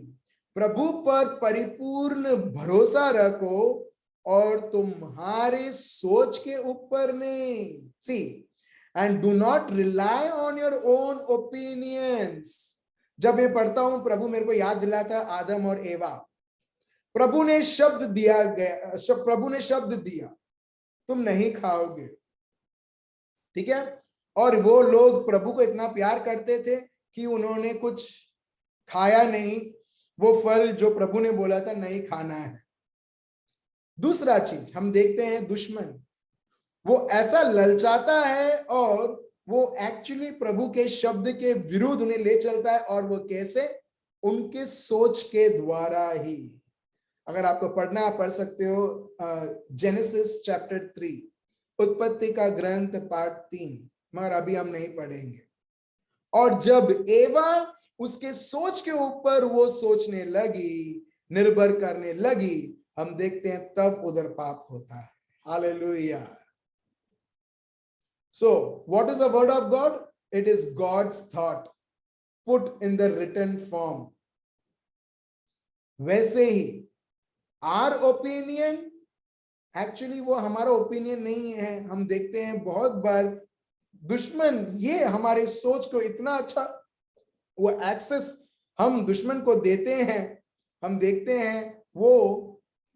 Speaker 1: प्रभु पर परिपूर्ण भरोसा रखो और तुम्हारे सोच के ऊपर नहीं। See, and do not rely on your own opinions. जब मैं पढ़ता हूं, प्रभु मेरे को याद दिलाता है आदम और एवा। प्रभु ने शब्द दिया गया, प्रभु ने शब्द दिया, तुम नहीं खाओगे, ठीक है? और वो लोग प्रभु को इतना प्यार करते थे कि उन्होंने कुछ खाया नहीं, वो फल जो प्रभु ने बोला था नहीं खाना है। दूसरा चीज हम देखते हैं, दुश्मन वो ऐसा ललचाता है और वो एक्चुअली प्रभु के शब्द के विरुद्ध उन्हें ले चलता है। और वो कैसे? उनके सोच के द्वारा ही। अगर आपको पढ़ना, आप पढ़ सकते हो जेनेसिस चैप्टर 3, उत्पत्ति का ग्रंथ पार्ट 3, मगर अभी हम नहीं पढ़ेंगे। और जब एवा उसके सोच के ऊपर वो सोचने लगी, निर्भर करने लगी, हम देखते हैं तब उधर पाप होता है। Hallelujah. So, what is the word of God? It is God's thought put in the written form. वैसे ही our opinion, actually वो हमारा ओपिनियन नहीं है। हम देखते हैं बहुत बार दुश्मन ये हमारे सोच को इतना अच्छा वो एक्सेस हम दुश्मन को देते हैं। हम देखते हैं वो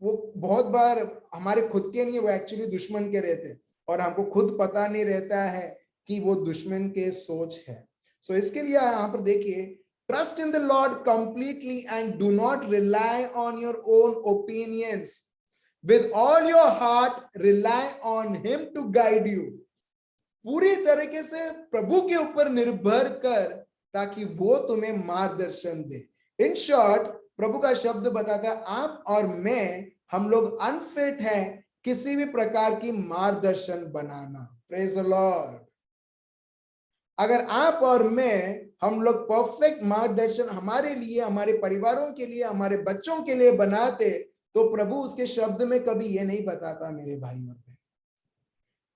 Speaker 1: बहुत बार हमारे खुद के नहीं, वो एक्चुअली दुश्मन के रहते हैं और हमको खुद पता नहीं रहता है कि वो दुश्मन के सोच है। सो इसके लिए यहां पर देखिए, trust in the Lord completely and do not rely on your own opinions, with all your heart rely on him to guide you. पूरी तरीके से प्रभु के ऊपर निर्भर कर ताकि वो तुम्हें मार्गदर्शन दे। इन शॉर्ट, प्रभु का शब्द बताता है आप और मैं, हम लोग अनफिट हैं किसी भी प्रकार की मार्गदर्शन बनाना। Praise the Lord. अगर आप और मैं, हम लोग परफेक्ट मार्गदर्शन हमारे लिए, हमारे परिवारों के लिए, हमारे बच्चों के लिए बनाते, तो प्रभु उसके शब्द में कभी ये नहीं बताता मेरे भाई और बहन।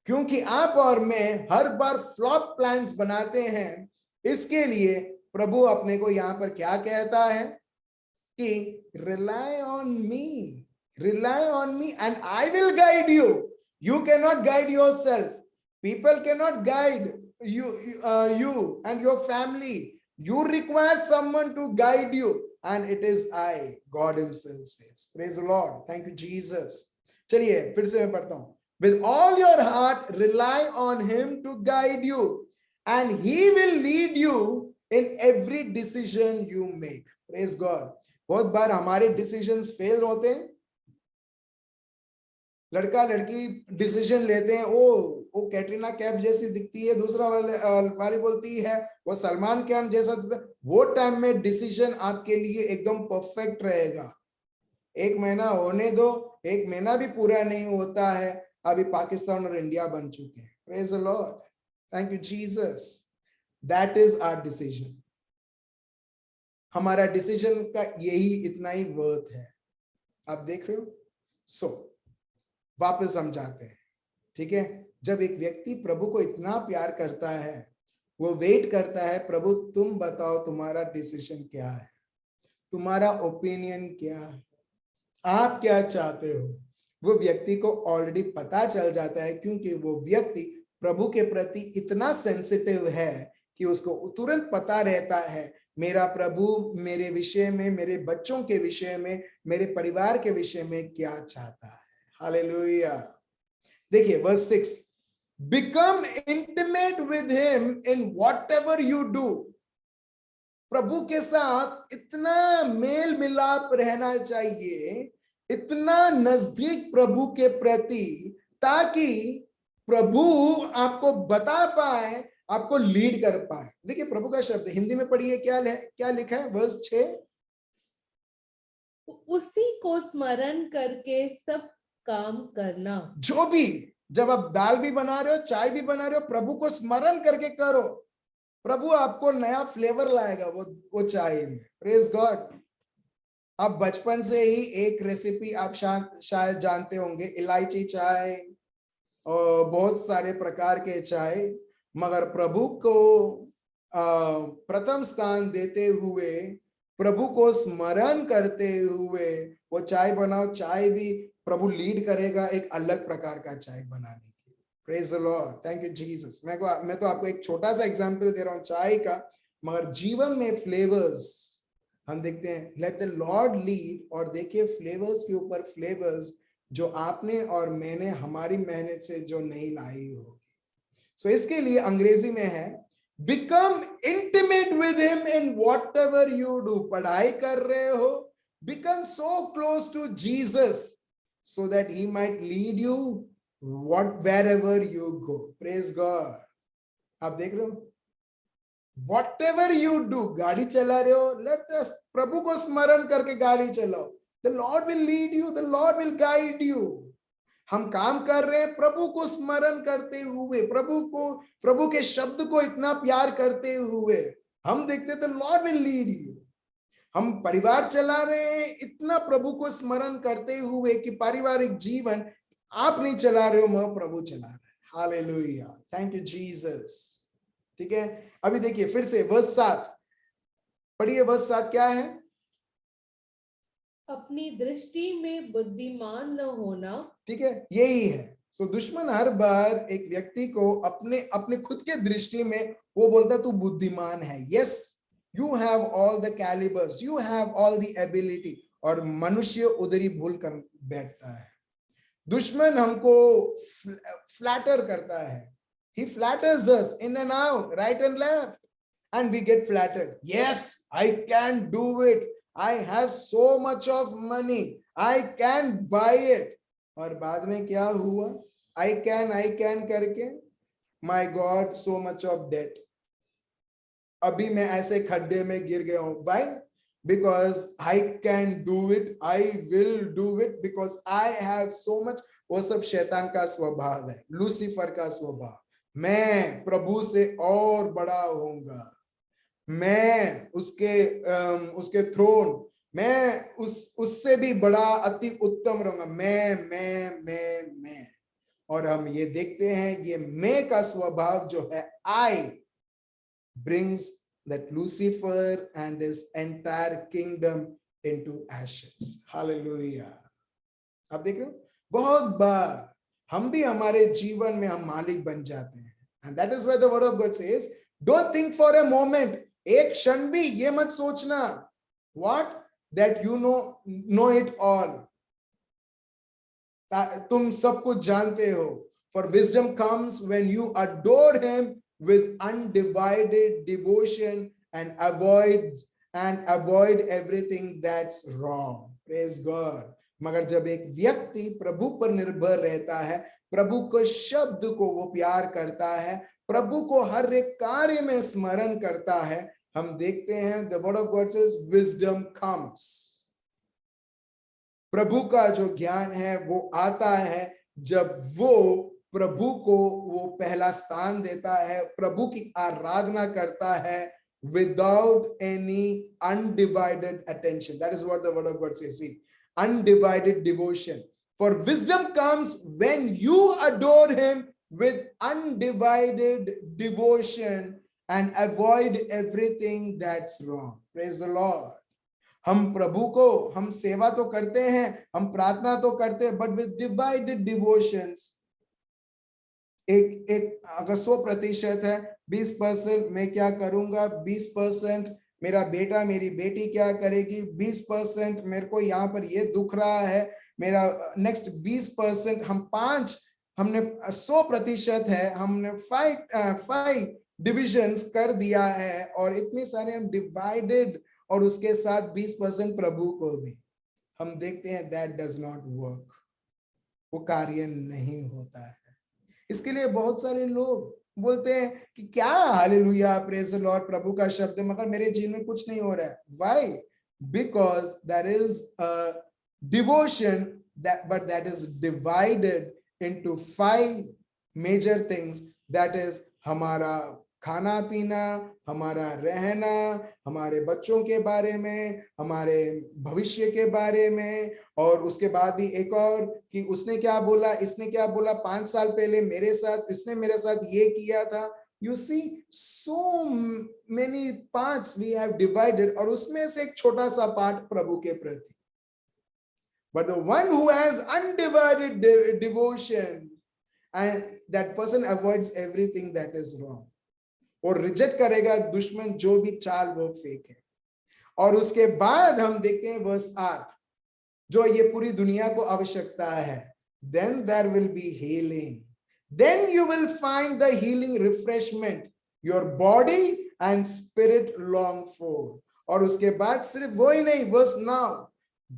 Speaker 1: क्योंकि आप और मैं हर बार फ्लॉप प्लान्स बनाते हैं। इसके लिए प्रभु अपने को यहां पर क्या कहता है कि rely on me, rely on me and I will guide you. You cannot guide yourself. People cannot guide you and your family. You require someone to guide you, and it is I, God himself says. Praise the Lord. Thank you Jesus. चलिए फिर से मैं पढ़ता हूँ। With all your heart rely on him to guide you, and he will lead you in every decision you make. Praise God. बहुत बार हमारे decisions fail होते हैं। लड़का लड़की डिसीजन लेते हैं, वो कैटरीना कैफ जैसी दिखती है, दूसरा वाली बोलती है वो सलमान खान जैसा दिखता है। वो टाइम में डिसीजन आपके लिए एकदम परफेक्ट रहेगा। 1 महीना होने दो, 1 महीना भी पूरा नहीं होता है, अभी पाकिस्तान और इंडिया बन चुके हैं। Praise the Lord, thank you Jesus. That is our decision. हमारा डिसीजन का यही इतना ही वर्थ है। आप देख रहे हो? सो वापस हम जाते हैं, ठीक है? जब एक व्यक्ति प्रभु को इतना प्यार करता है, वो वेट करता है, प्रभु तुम बताओ तुम्हारा डिसीजन क्या है, तुम्हारा ओपिनियन क्या है, आप क्या चाहते हो। वो व्यक्ति को ऑलरेडी पता चल जाता है, क्योंकि वो व्यक्ति प्रभु के प्रति इतना सेंसिटिव है कि उसको तुरंत पता रहता है मेरा प्रभु मेरे विषय में, मेरे बच्चों के विषय में, मेरे परिवार के विषय में क्या चाहता है। हालेलुया। देखिए verse 6, become intimate with him in whatever you do. प्रभु के साथ इतना मेल मिलाप रहना चाहिए, इतना नजदीक प्रभु के प्रति, ताकि प्रभु आपको बता पाए, आपको लीड कर पाए। देखिए प्रभु का शब्द हिंदी में पढ़िए, क्या लिखा है वर्स 6,
Speaker 4: उसी को स्मरण करके सब काम करना।
Speaker 1: जो भी जब आप दाल भी बना रहे हो, चाय भी बना रहे हो, प्रभु को स्मरण करके करो। प्रभु आपको नया फ्लेवर लाएगा वो चाय में। Praise God. आप बचपन से ही एक रेसिपी आप शायद जानते होंगे, इलायची चाय और बहुत सारे प्रकार के चाय, मगर प्रभु को प्रथम स्थान देते हुए, प्रभु को स्मरण करते हुए वो चाय बनाओ। चाय भी प्रभु लीड करेगा एक अलग प्रकार का चाय बनाने की। Praise the Lord, thank you Jesus. मैं तो आपको एक छोटा सा एग्जांपल दे रहा हूँ चाय का, मगर जीवन में फ्लेवर्स हम देखते हैं। लेट द लॉर्ड लीड, और देखिए फ्लेवर्स के ऊपर फ्लेवर्स जो आपने और मैंने हमारी मेहनत से जो नहीं लाई होगी। सो इसके लिए अंग्रेजी में है, become intimate with him in whatever you do. पढ़ाई कर रहे हो, become so close to Jesus so that he might lead you wherever you go. Praise God. आप देख रहे हो, whatever you do, गाड़ी चला रहे हो, let us प्रभु को स्मरण करके गाड़ी चलाओ। The Lord will lead you, the Lord will guide you. हम काम कर रहे हैं प्रभु को स्मरण करते हुए, प्रभु के शब्द को इतना प्यार करते हुए हम देखते the Lord will lead you. हम परिवार चला रहे हैं इतना प्रभु को स्मरण करते हुए कि पारिवारिक जीवन आप नहीं चला रहे हो, मैं प्रभु चला रहा है। Hallelujah, thank you Jesus. ठीक है, अभी देखिए फिर से वर्स 7 पढ़िए। वर्स 7 क्या है?
Speaker 4: अपनी दृष्टि में बुद्धिमान न होना।
Speaker 1: ठीक है, यही है। सो दुश्मन हर बार एक व्यक्ति को अपने खुद के दृष्टि में वो बोलता तू बुद्धिमान है। Yes, you have all the calibres, you have all the ability, और मनुष्य उधर ही भूल कर बैठता है। दुश्मन हमको फ्लैटर करता है। He flatters us in and out, right and left, and we get flattered. Yes, I can do it. I have so much of money. I can buy it. और बाद में क्या हुआ? I can करके, my God, so much of debt. अभी मैं ऐसे खड्डे में गिर गया हूं। Why? Because I can do it, I will do it, because I have so much. वो सब शैतान का स्वभाव है, लूसीफर का स्वभाव। मैं प्रभु से और बड़ा होऊंगा, मैं उसके थ्रोन, मैं उससे भी बड़ा अति उत्तम रहूंगा। मैं। और हम ये देखते हैं ये मैं का स्वभाव जो है, आई brings that Lucifer and his entire kingdom into ashes. Hallelujah. आप देख रहे हो, बहुत बार हम भी हमारे जीवन में हम मालिक बन जाते हैं। And that is why the word of God says, don't think for a moment, एक क्षण भी ये मत सोचना, what? That you know it all. तुम सब कुछ जानते हो। For wisdom comes when you adore him with undivided devotion and avoid everything that's wrong. Praise God. मगर जब एक व्यक्ति प्रभु पर निर्भर रहता है, प्रभु के शब्द को वो प्यार करता है, प्रभु को हर एक कार्य में स्मरण करता है, हम देखते हैं the word of God says wisdom comes. प्रभु का जो ज्ञान है वो आता है जब वो प्रभु को वो पहला स्थान देता है, प्रभु की आराधना करता है without any undivided attention. That is what the word of God says. See, undivided devotion. For wisdom comes when you adore him with undivided devotion and avoid everything that's wrong. Praise the Lord. हम प्रभु को हम सेवा तो करते हैं, हम प्रार्थना तो करते हैं, but with divided devotions. एक अगर 100% है, 20% मैं क्या करूंगा, 20% मेरा बेटा मेरी बेटी क्या करेगी, 20% मेरे को यहाँ पर ये दुख रहा है, मेरा नेक्स्ट 20% हमने 100% है, हमने 5 डिविजन्स कर दिया है, और इतने सारे हम डिवाइडेड, और उसके साथ 20% प्रभु को भी। हम देखते हैं दैट डज नॉट वर्क, वो कार्य नहीं होता है। इसके लिए बहुत सारे लोग बोलते हैं कि क्या हालेलुया प्रेज द लॉर्ड, प्रभु का शब्द, मगर मेरे जीवन में कुछ नहीं हो रहा है। Why? Because there is a devotion but that is divided into 5 major things, that is हमारा खाना पीना, हमारा रहना, हमारे बच्चों के बारे में, हमारे भविष्य के बारे में, और उसके बाद भी एक और कि उसने क्या बोला, इसने क्या बोला, 5 साल पहले मेरे साथ, इसने मेरे साथ ये किया था. You see, so many parts we have divided, और उसमें से एक छोटा सा पार्ट प्रभु के प्रति. But the one who has undivided devotion, and that person avoids everything that is wrong. और रिजेक्ट करेगा दुश्मन जो भी चाल वो फेक है. और उसके बाद हम देखते हैं वर्स 8, जो ये पूरी दुनिया को आवश्यकता है. Then there will be healing. Then you will find the healing refreshment your body and spirit long for. और उसके बाद सिर्फ वो ही नहीं, verse 9,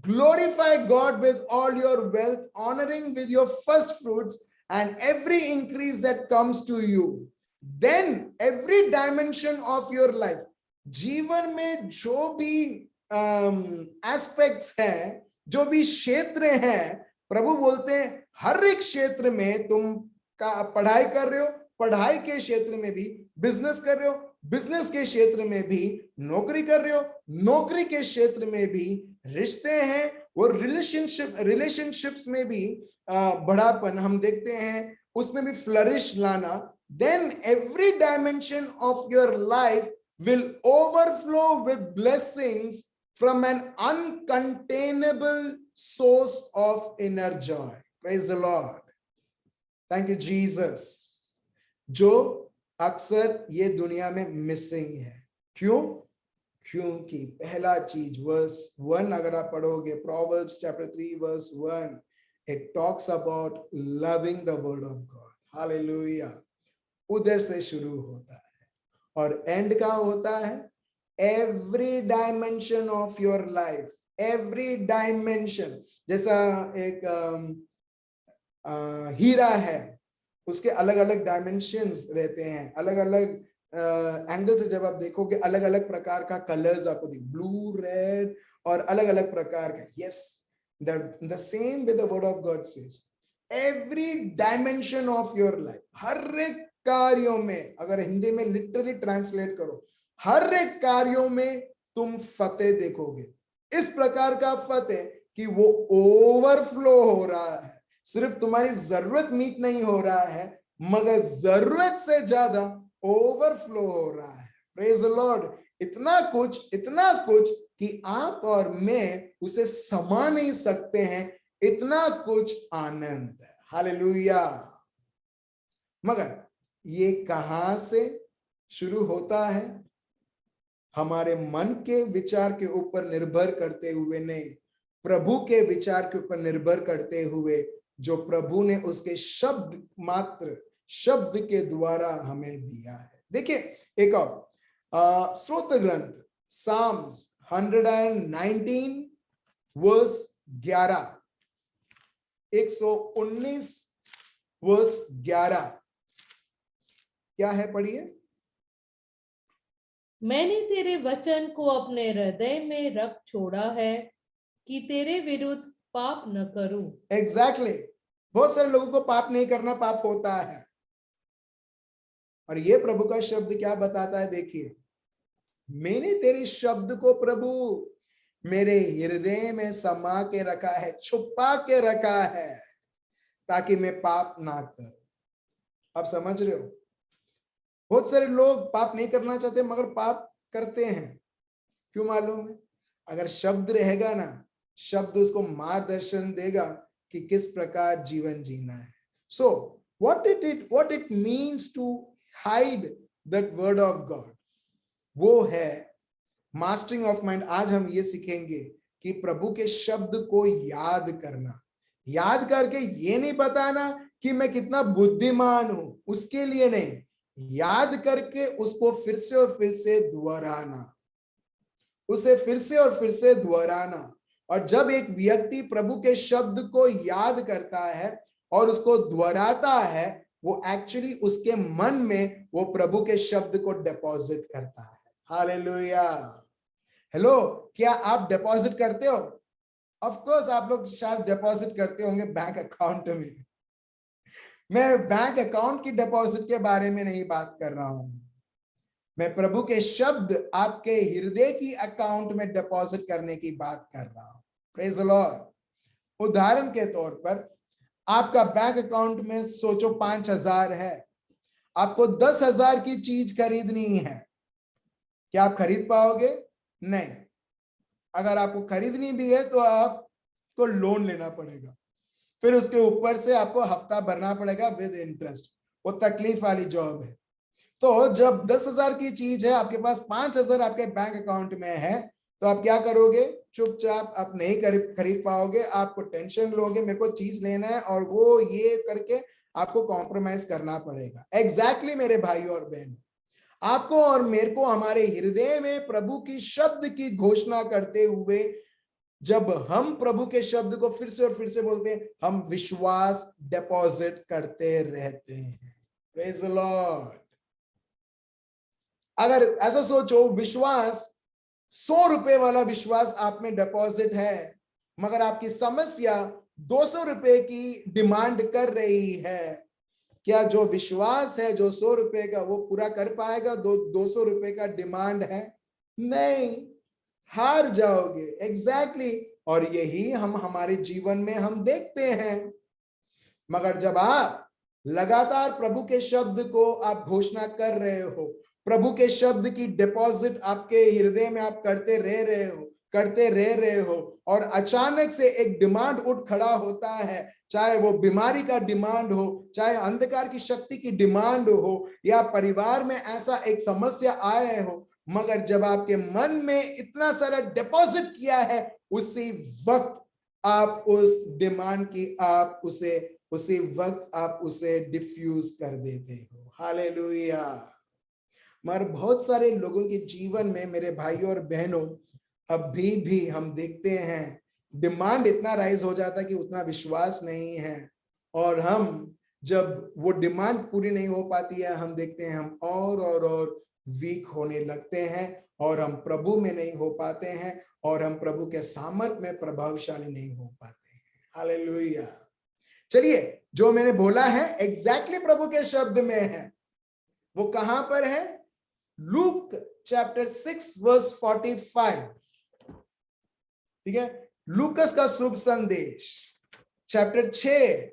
Speaker 1: glorify God with all your wealth, honoring with your first fruits and every increase that comes to you. Then every dimension of your life, जीवन में जो भी एस्पेक्ट्स हैं, जो भी क्षेत्र हैं, प्रभु बोलते हैं हर एक क्षेत्र में तुम का पढ़ाई कर रहे हो, पढ़ाई के क्षेत्र में भी बिजनेस कर रहे हो, बिजनेस के क्षेत्र में भी नौकरी कर रहे हो, नौकरी के क्षेत्र में भी रिश्ते हैं, और रिलेशनशिप्स में भी बढ़ापन हम देखते हैं, उसमें भी फ्लरिश लाना. Then every dimension of your life will overflow with blessings from an uncontainable source of inner joy. Praise the Lord. Thank you, Jesus. जो अक्सर ये दुनिया में मिसिंग है. क्यों? क्योंकि पहला चीज वर्स 1 अगर आप पढ़ोगे, Proverbs chapter 3 verse 1, it talks about loving the word of God. Hallelujah. उधर से शुरू होता है और एंड का होता है every dimension of your life, every dimension. जैसा एक हीरा है, उसके अलग अलग डायमेंशंस रहते हैं, अलग अलग एंगल से जब आप देखोगे अलग अलग प्रकार का कलर्स आपको दिख, ब्लू, रेड और अलग अलग प्रकार का. Yes, the same with the word of God says every dimension of your life, हर एक कार्यों में, अगर हिंदी में लिटरली ट्रांसलेट करो, हर एक कार्यों में तुम फतेह देखोगे. इस प्रकार का फतेह कि वो ओवरफ्लो हो रहा है. सिर्फ तुम्हारी जरूरत मीट नहीं हो रहा है, मगर जरूरत से ज्यादा ओवरफ्लो हो रहा है. Praise the Lord. इतना कुछ कि आप और मैं उसे समा नहीं सकते हैं, इतना कुछ आनंद है. हालेलुया. मगर ये कहां से शुरू होता है? हमारे मन के विचार के ऊपर निर्भर करते हुए नहीं, प्रभु के विचार के ऊपर निर्भर करते हुए, जो प्रभु ने उसके शब्द के द्वारा हमें दिया है. देखिए एक और स्रोत ग्रंथ साम्स 119 वर्स 11, 119 वर्स 11 क्या है? पढ़िए.
Speaker 4: मैंने तेरे वचन को अपने हृदय में रख छोड़ा है कि तेरे विरुद्ध पाप न करूं.
Speaker 1: एग्जैक्टली. बहुत सारे लोगों को पाप नहीं करना पाप होता है, और ये प्रभु का शब्द क्या बताता है? देखिए, मैंने तेरे शब्द को प्रभु मेरे हृदय में समा के रखा है, छुपा के रखा है, ताकि मैं पाप ना करूं. आप समझ रहे हो? बहुत सारे लोग पाप नहीं करना चाहते मगर पाप करते हैं. क्यों मालूम है? अगर शब्द रहेगा ना, शब्द उसको मार्गदर्शन देगा कि किस प्रकार जीवन जीना है. सो what it means to hide that word of God, वो है मास्टरिंग ऑफ माइंड. आज हम ये सीखेंगे कि प्रभु के शब्द को याद करना, याद करके ये नहीं बताना कि मैं कितना बुद्धिमान हूं, उसके लिए नहीं, याद करके उसको फिर से और फिर से दोहराना, उसे फिर से और फिर से दोहराना. और जब एक व्यक्ति प्रभु के शब्द को याद करता है और उसको दोहराता है, वो एक्चुअली उसके मन में वो प्रभु के शब्द को डिपॉजिट करता है. हालेलुया. हेलो, क्या आप डिपॉजिट करते हो? ऑफ कोर्स आप लोग शायद डिपॉजिट करते होंगे बैंक अकाउंट में, मैं बैंक अकाउंट की डिपॉजिट के बारे में नहीं बात कर रहा हूं। मैं प्रभु के शब्द आपके हृदय की अकाउंट में डिपॉजिट करने की बात कर रहा हूं। Praise the Lord. उदाहरण के तौर पर आपका बैंक अकाउंट में सोचो 5,000 है, आपको 10,000 की चीज खरीदनी है, क्या आप खरीद पाओगे? नहीं। अगर आपको खरीदनी भी है तो आपको लोन लेना पड़ेगा, फिर उसके ऊपर से आपको हफ्ता भरना पड़ेगा विद इंटरेस्ट। वो तकलीफ वाली जॉब है। तो जब 10,000 की चीज है, आपके पास 5,000 आपके बैंक अकाउंट में है, तो आप क्या करोगे? चुपचाप आप नहीं खरीद पाओगे, आपको टेंशन लोगे, मेरे को चीज लेना है, और वो ये करके आपको कॉम्प्रोमाइज करना पड़ेगा। एग्जैक्टली मेरे भाई और बहन, आपको और मेरे को हमारे हृदय में प्रभु की शब्द की घोषणा करते हुए, जब हम प्रभु के शब्द को फिर से और फिर से बोलते हैं, हम विश्वास डिपॉजिट करते रहते हैं। Praise the Lord. अगर ऐसा सोचो, विश्वास 100 रुपए वाला विश्वास आप में डिपॉजिट है, मगर आपकी समस्या 200 रुपए की डिमांड कर रही है, क्या जो विश्वास है जो 100 रुपए का वो पूरा कर पाएगा? 200 रुपए का डिमांड है? नहीं, हार जाओगे। एग्जैक्टली। और यही हम हमारे जीवन में हम देखते हैं। मगर जब आप लगातार प्रभु के शब्द को आप घोषणा कर रहे हो, प्रभु के शब्द की डिपॉजिट आपके हृदय में आप करते रह रहे हो, और अचानक से एक डिमांड उठ खड़ा होता है, चाहे वो बीमारी का डिमांड हो, चाहे अंधकार की शक्ति की डिमांड हो, या परिवार में ऐसा एक समस्या आए हो, मगर जब आपके मन में इतना सारा डिपॉजिट किया है, उसी वक्त आप उस डिमांड की उसी वक्त आप उसे डिफ्यूज कर देते हो। हालेलुया। मगर बहुत सारे लोगों के जीवन में मेरे भाइयों और बहनों, अभी भी हम देखते हैं डिमांड इतना राइज हो जाता है कि उतना विश्वास नहीं है, और हम जब वो डिमांड पूरी नहीं हो पाती है, हम देखते हैं हम और वीक होने लगते हैं, और हम प्रभु में नहीं हो पाते हैं, और हम प्रभु के सामर्थ में प्रभावशाली नहीं हो पाते हैं। हालेलुया। चलिए, जो मैंने बोला है एग्जैक्टली प्रभु के शब्द में है। वो कहां पर है? Luke chapter 6 verse 45। ठीक है, लूकस का शुभ संदेश चैप्टर 6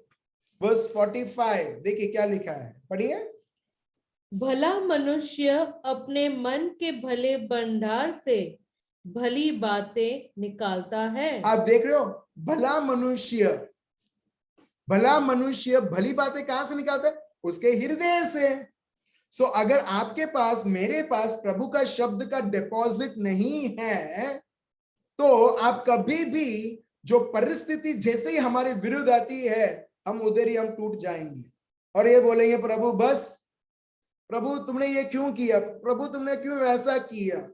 Speaker 1: वर्स 45। देखिए क्या लिखा है, पढ़िए।
Speaker 4: भला मनुष्य अपने मन के भले भंडार से भली बातें निकालता है।
Speaker 1: आप देख रहे हो, भला मनुष्य भली बातें कहां से निकालता है? उसके हृदय से। सो अगर आपके पास, मेरे पास प्रभु का शब्द का डिपॉजिट नहीं है, तो आप कभी भी जो परिस्थिति जैसे ही हमारे विरुद्ध आती है, हम उधर ही हम टूट जाएंगे और ये बोलेंगे, प्रभु बस, प्रभु तुमने ये क्यों किया, प्रभु तुमने क्यों ऐसा किया।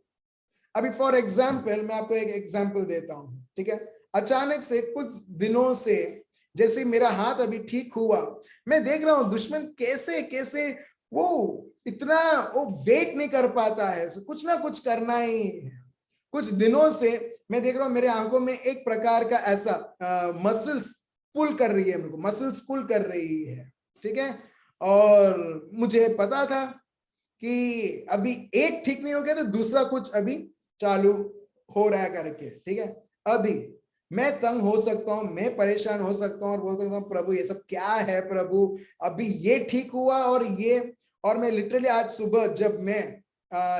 Speaker 1: अभी फॉर एग्जाम्पल मैं आपको एक एग्जाम्पल देता हूं। ठीक है, अचानक से कुछ दिनों से जैसे मेरा हाथ अभी ठीक हुआ, मैं देख रहा हूं दुश्मन कैसे कैसे वो इतना वो वेट नहीं कर पाता है, कुछ ना कुछ करना ही है। कुछ दिनों से मैं देख रहा हूं मेरे आंखों में एक प्रकार का ऐसा मसल्स पुल कर रही है, मेरे को मसल्स पुल कर रही है। ठीक है, और मुझे पता था कि अभी एक ठीक नहीं हो गया तो दूसरा कुछ अभी चालू हो रहा है करके। ठीक है, अभी मैं तंग हो सकता हूं, मैं परेशान हो सकता हूं और बोल सकता हूं, प्रभु ये सब क्या है प्रभु, अभी ये ठीक हुआ और ये। और मैं लिटरली आज सुबह जब मैं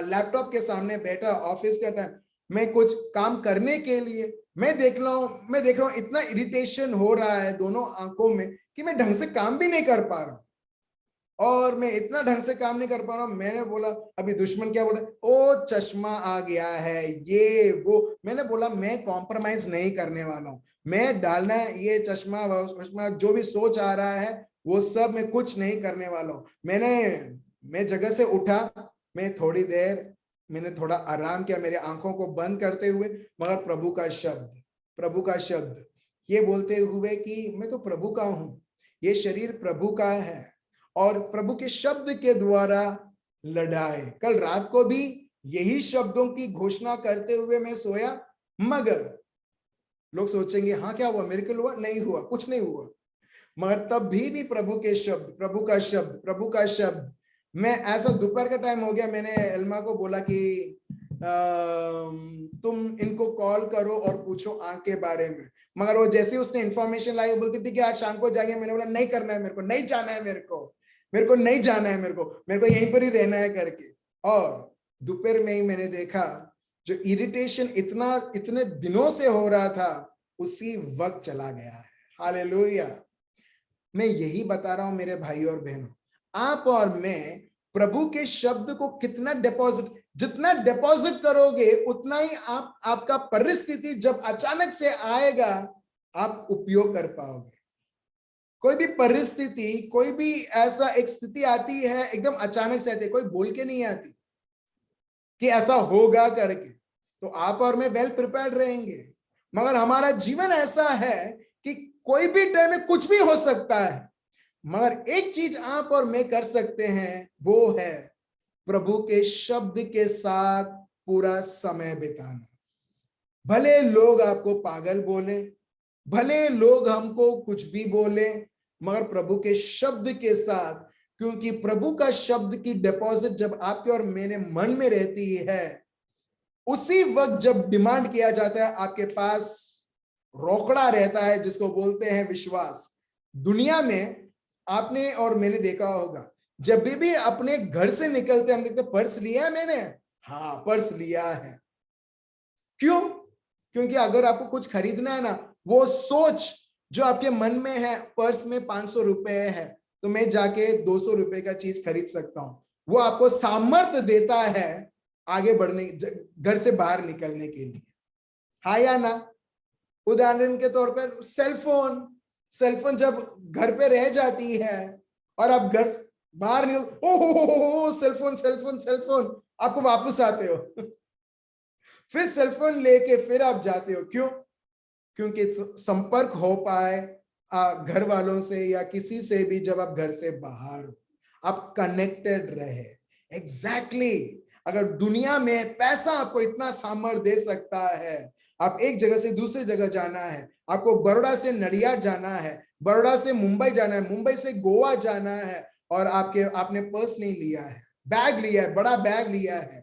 Speaker 1: लैपटॉप के सामने बैठा ऑफिस का टाइम, मैं कुछ काम करने के लिए मैं देख रहा हूं इतना इरिटेशन हो रहा है दोनों आंखों में कि मैं ढंग से काम भी नहीं कर पा रहा हूं। और मैं इतना ढंग से काम नहीं कर पा रहा हूं। मैंने बोला, अभी दुश्मन क्या बोला, ओ चश्मा आ गया है, ये वो। मैंने बोला मैं कॉम्प्रोमाइज नहीं करने वाला हूं, मैं डालना है ये चश्मा जो भी सोच आ रहा है वो सब मैं कुछ नहीं करने वाला हूं। मैं जगह से उठा, मैं थोड़ी देर मैंने थोड़ा आराम किया मेरे आंखों को बंद करते हुए, मगर प्रभु का शब्द ये बोलते हुए कि मैं तो प्रभु का हूं, ये शरीर प्रभु का है और प्रभु के शब्द के द्वारा लड़ाए। कल रात को भी यही शब्दों की घोषणा करते हुए मैं सोया, मगर लोग सोचेंगे हाँ क्या हुआ, मिरेकल हुआ? नहीं हुआ, कुछ नहीं हुआ। मगर तब भी प्रभु के शब्द, प्रभु का शब्द। मैं ऐसा दोपहर का टाइम हो गया, मैंने एल्मा को बोला कि तुम इनको कॉल करो और पूछो आंख के बारे में। मगर वो जैसे ही उसने इंफॉर्मेशन लाई, वो बोलती ठीक है आज शाम को जाएंगे। मैंने बोला नहीं करना है मेरे को, नहीं जाना है मेरे को नहीं जाना है, मेरे को यहीं पर ही रहना है करके। और दोपहर में ही मैंने देखा जो इरिटेशन इतने दिनों से हो रहा था उसी वक्त चला गया है। हालेलुया। मैं यही बता रहा हूं मेरे भाई और बहनों, आप और मैं प्रभु के शब्द को कितना जितना डिपॉजिट करोगे उतना ही आपका परिस्थिति जब अचानक से आएगा आप उपयोग कर पाओगे। कोई भी परिस्थिति, कोई भी ऐसा एक स्थिति आती है एकदम अचानक से आती है, कोई बोल के नहीं आती कि ऐसा होगा करके, तो आप और मैं वेल प्रिपेयर्ड रहेंगे। मगर हमारा जीवन ऐसा है कि कोई भी टाइम में कुछ भी हो सकता है, मगर एक चीज आप और मैं कर सकते हैं, वो है प्रभु के शब्द के साथ पूरा समय बिताना। भले लोग आपको पागल बोले, भले लोग हमको कुछ भी बोले, मगर प्रभु के शब्द के साथ, क्योंकि प्रभु का शब्द की डिपॉजिट जब आपके और मेरे मन में रहती है, उसी वक्त जब डिमांड किया जाता है आपके पास रोकड़ा रहता है, जिसको बोलते हैं विश्वास। दुनिया में आपने और मैंने देखा होगा, जब भी अपने घर से निकलते हम देखते पर्स लिया है मैंने, हाँ पर्स लिया है। क्यों? क्योंकि अगर आपको कुछ खरीदना है ना, वो सोच जो आपके मन में है, पर्स में 500 रुपए है तो मैं जाके 200 रुपए का चीज खरीद सकता हूं, वो आपको सामर्थ्य देता है आगे बढ़ने, घर से बाहर निकलने के लिए। हाँ या ना? उदाहरण के तौर पर सेलफोन जब घर पे रह जाती है और आप घर बाहर निकल, ओ सेलफोन, आपको वापस आते हो फिर सेलफोन लेके फिर आप जाते हो। क्यों? क्योंकि संपर्क हो पाए घर वालों से या किसी से भी, जब आप घर से बाहर हो आप कनेक्टेड रहे। एग्जैक्टली अगर दुनिया में पैसा आपको इतना सामर्थ्य दे सकता है, आप एक जगह से दूसरी जगह जाना है, आपको बड़ौदा से नडियाद जाना है, बड़ौदा से मुंबई जाना है, मुंबई से गोवा जाना है, और आपने पर्स नहीं लिया है, बैग लिया है, बड़ा बैग लिया है,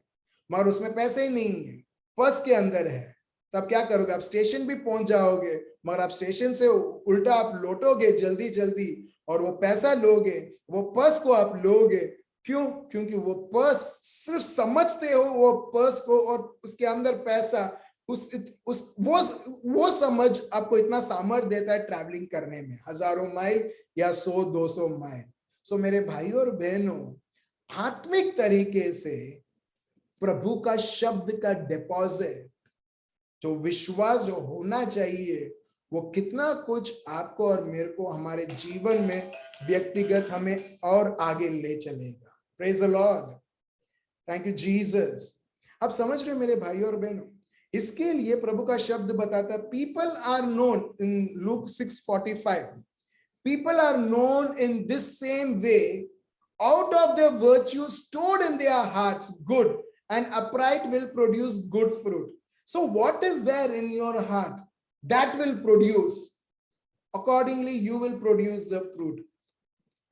Speaker 1: मगर उसमें पैसे ही नहीं है, पर्स के अंदर है, तब क्या करोगे? आप स्टेशन भी पहुंच जाओगे, मगर आप स्टेशन से उल्टा आप लौटोगे जल्दी और वो पैसा लोगे, वो पर्स को आप लोगे। क्यों? क्योंकि वो पर्स, सिर्फ समझते हो वो पर्स को और उसके अंदर पैसा, वो समझ आपको इतना सामर्थ्य देता है ट्रैवलिंग करने में, हजारों माइल या 100-200 माइल। सो मेरे भाई और बहनों, आत्मिक तरीके से प्रभु का शब्द का डिपॉजिट, जो विश्वास जो होना चाहिए, वो कितना कुछ आपको और मेरे को हमारे जीवन में व्यक्तिगत हमें और आगे ले चलेगा। Praise the Lord, thank you Jesus. आप समझ रहे मेरे भाई और बहनों, इसके लिए प्रभु का शब्द बताता है, people are known in Luke 6:45, people are known in this same way, out of their virtues stored in their hearts good and upright will produce good fruit. So what is there in your heart that will produce, accordingly you will produce the fruit.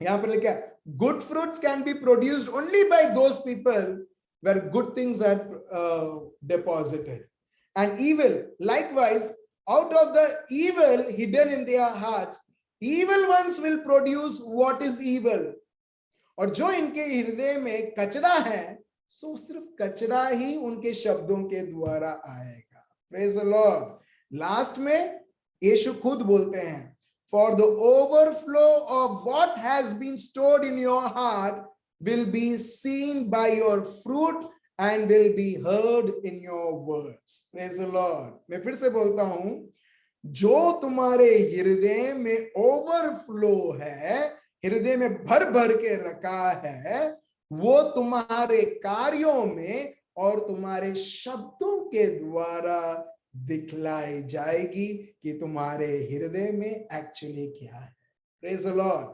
Speaker 1: यहाँ पर लिखा है, good fruits can be produced only by those people where good things are deposited, and evil likewise, out of the evil hidden in their hearts, evil ones will produce what is evil. और जो इनके हृदय में कचरा है, सो सिर्फ कचरा ही उनके शब्दों के द्वारा आएगा। Praise the Lord. लास्ट में यीशु खुद बोलते हैं, for the overflow of what has been stored in your heart will be seen by your fruit and will be heard in your words. Praise the Lord. मैं फिर से बोलता हूं, जो तुम्हारे हृदय में ओवरफ्लो है, हृदय में भर भर के रखा है, वो तुम्हारे कार्यों में और तुम्हारे शब्दों के द्वारा दिखलाई जाएगी कि तुम्हारे हृदय में एक्चुअली क्या है। Praise the Lord.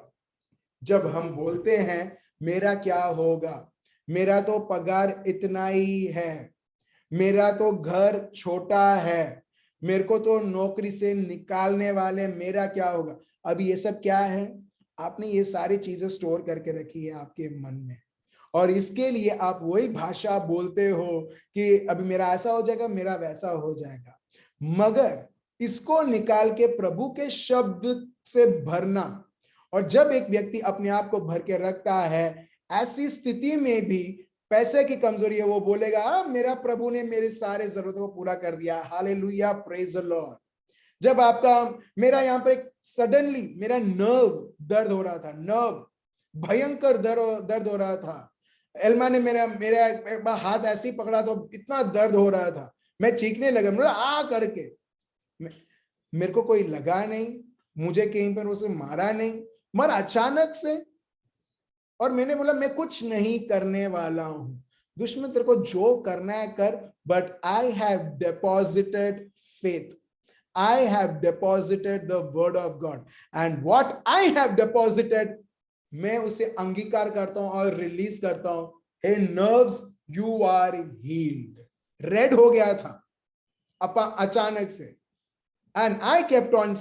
Speaker 1: जब हम बोलते हैं मेरा क्या होगा, मेरा तो पगार इतना ही है, मेरा तो घर छोटा है, मेरे को तो नौकरी से निकालने वाले, मेरा क्या होगा, अब ये सब क्या है? आपने ये सारी चीजें स्टोर करके रखी है आपके मन में, और इसके लिए आप वही भाषा बोलते हो कि अभी मेरा ऐसा हो जाएगा, मेरा वैसा हो जाएगा। मगर इसको निकाल के प्रभु के शब्द से भरना, और जब एक व्यक्ति अपने आप को भर के रखता है, ऐसी स्थिति में भी पैसे की कमजोरी है, वो बोलेगा मेरा प्रभु ने मेरे सारे जरूरतों को पूरा कर दिया। Hallelujah, praise the Lord. जब आपका, मेरा यहाँ पर सडनली मेरा नर्व दर्द हो रहा था, नर्व भयंकर दर्द हो रहा था। एल्मा ने मेरा हाथ ऐसे ही पकड़ा तो इतना दर्द हो रहा था, मैं चीखने लगा, मतलब आ करके। मेरे को कोई लगा नहीं, मुझे कहीं पर उसे मारा नहीं, मगर अचानक से, और मैंने बोला मैं कुछ नहीं करने वाला हूं, दुश्मन तेरे को जो करना है कर, but I have deposited faith, I have deposited the word of God, and what I have deposited, मैं उसे अंगीकार करता हूं और रिलीज करता हूं। Hey nerves, you are healed. रेड हो गया था अचानक से, and I kept on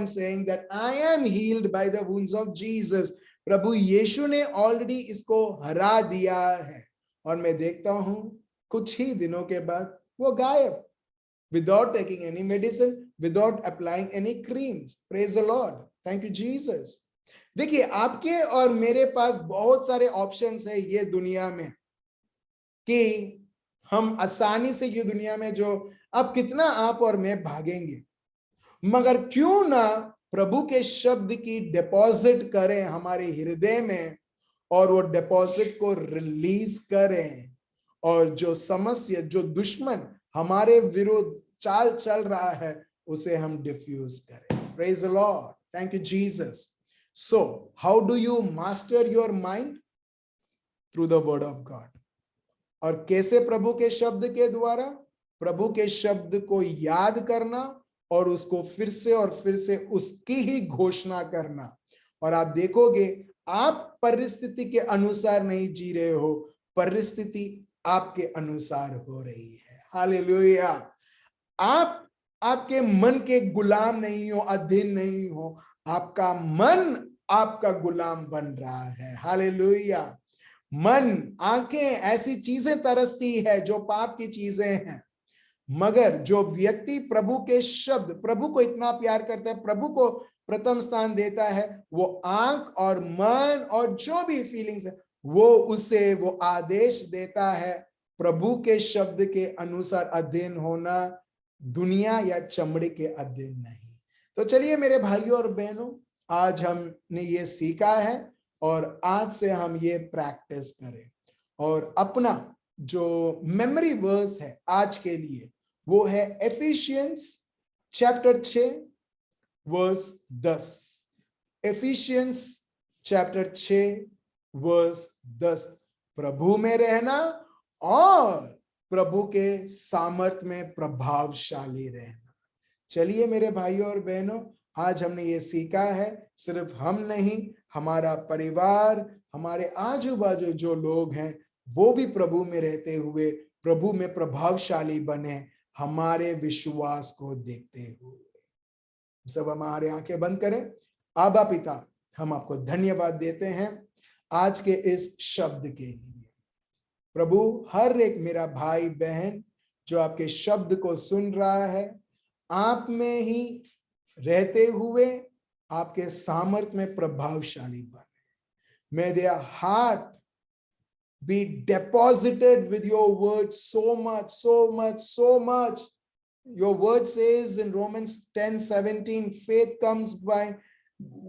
Speaker 1: saying that I am healed by the wounds of Jesus। प्रभु यीशु ने ऑलरेडी इसको हरा दिया है, और मैं देखता हूं कुछ ही दिनों के बाद वो गायब, without taking any medicine, without applying any creams। Praise the Lord, thank you Jesus। देखिए, आपके और मेरे पास बहुत सारे ऑप्शंस है ये दुनिया में, कि हम आसानी से ये दुनिया में जो, अब कितना आप और मैं भागेंगे, मगर क्यों ना प्रभु के शब्द की डिपॉजिट करें हमारे हृदय में, और वो डिपॉजिट को रिलीज करें, और जो समस्या, जो दुश्मन हमारे विरुद्ध चाल चल रहा है, उसे हम डिफ्यूज करें। Praise the Lord, thank you Jesus. So how do you master your mind? Through the word of God. और कैसे? प्रभु के शब्द के द्वारा, प्रभु के शब्द को याद करना, और उसको फिर से और फिर से उसकी ही घोषणा करना। और आप देखोगे, आप परिस्थिति के अनुसार नहीं जी रहे हो, परिस्थिति आपके अनुसार हो रही है। हालेलुया। आप आपके मन के गुलाम नहीं हो, अधीन नहीं हो, आपका मन आपका गुलाम बन रहा है। हालेलुया। मन, आंखें ऐसी चीजें तरसती है जो पाप की चीजें हैं, मगर जो व्यक्ति प्रभु के शब्द, प्रभु को इतना प्यार करता है, प्रभु को प्रथम स्थान देता है, वो आंख और मन और जो भी फीलिंग्स है, वो उसे वो आदेश देता है प्रभु के शब्द के अनुसार अध्ययन होना, दुनिया या चमड़े के अध्ययन नहीं। तो चलिए मेरे भाइयों और बहनों, आज हमने ये सीखा है, और आज से हम ये प्रैक्टिस करें। और अपना जो मेमोरी वर्स है आज के लिए, वो है Ephesians chapter 6 verse 10। Ephesians chapter 6 verse 10। प्रभु में रहना और प्रभु के सामर्थ्य में प्रभावशाली रहना। चलिए मेरे भाइयों और बहनों, आज हमने ये सीखा है, सिर्फ हम नहीं, हमारा परिवार, हमारे आजू बाजू जो लोग हैं, वो भी प्रभु में रहते हुए प्रभु में प्रभावशाली बने, हमारे विश्वास को देखते हुए। सब हमारे आंखें बंद करें। आबा पिता, हम आपको धन्यवाद देते हैं आज के इस शब्द के लिए। प्रभु, हर एक मेरा भाई बहन जो आपके शब्द को सुन रहा है, आप में ही रहते हुए आपके सामर्थ्य में प्रभावशाली बने। May their heart be deposited with your word so much, so much, so much. Your word says in Romans 10:17, faith comes by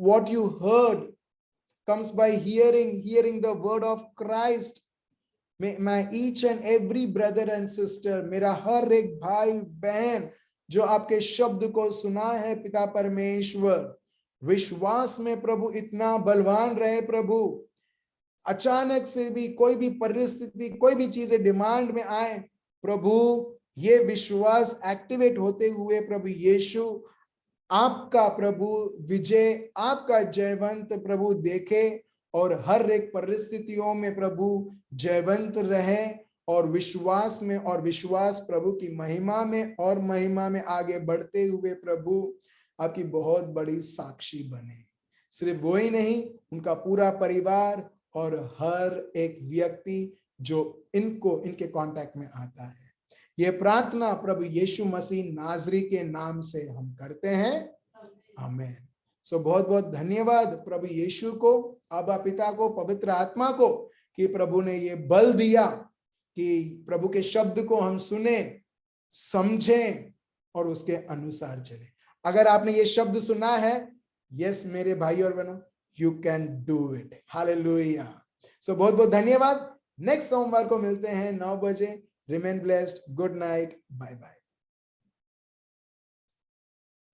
Speaker 1: what you heard, comes by hearing the word of Christ. My each and every brother and sister, मेरा हर एक भाई बहन जो आपके शब्द को सुना है पिता परमेश्वर, विश्वास में प्रभु इतना बलवान रहे। प्रभु, अचानक से भी कोई भी परिस्थिति, कोई भी चीजें डिमांड में आए, प्रभु ये विश्वास एक्टिवेट होते हुए प्रभु यीशु आपका प्रभु विजय, आपका जयवंत प्रभु देखे, और हर एक परिस्थितियों में प्रभु जयवंत रहे, और विश्वास में, और विश्वास प्रभु की महिमा में और महिमा में आगे बढ़ते हुए प्रभु आपकी बहुत बड़ी साक्षी बने। सिर्फ वो ही नहीं, उनका पूरा परिवार और हर एक व्यक्ति जो इनके कांटेक्ट में आता है। ये प्रार्थना प्रभु यीशु मसीह नाजरी के नाम से हम करते हैं, आमीन। सो बहुत बहुत धन्यवाद प्रभु यीशु को, आबा पिता को, पवित्र आत्मा को कि प्रभु ने ये बल दिया कि प्रभु के शब्द को हम सुने, समझें और उसके अनुसार चले। अगर आपने ये शब्द सुना है, यस मेरे भाई और बहनों, you can do it. Hallelujah. So बहुत बहुत धन्यवाद। नेक्स्ट सोमवार को मिलते हैं 9 बजे। Remain blessed. Good night. Bye bye.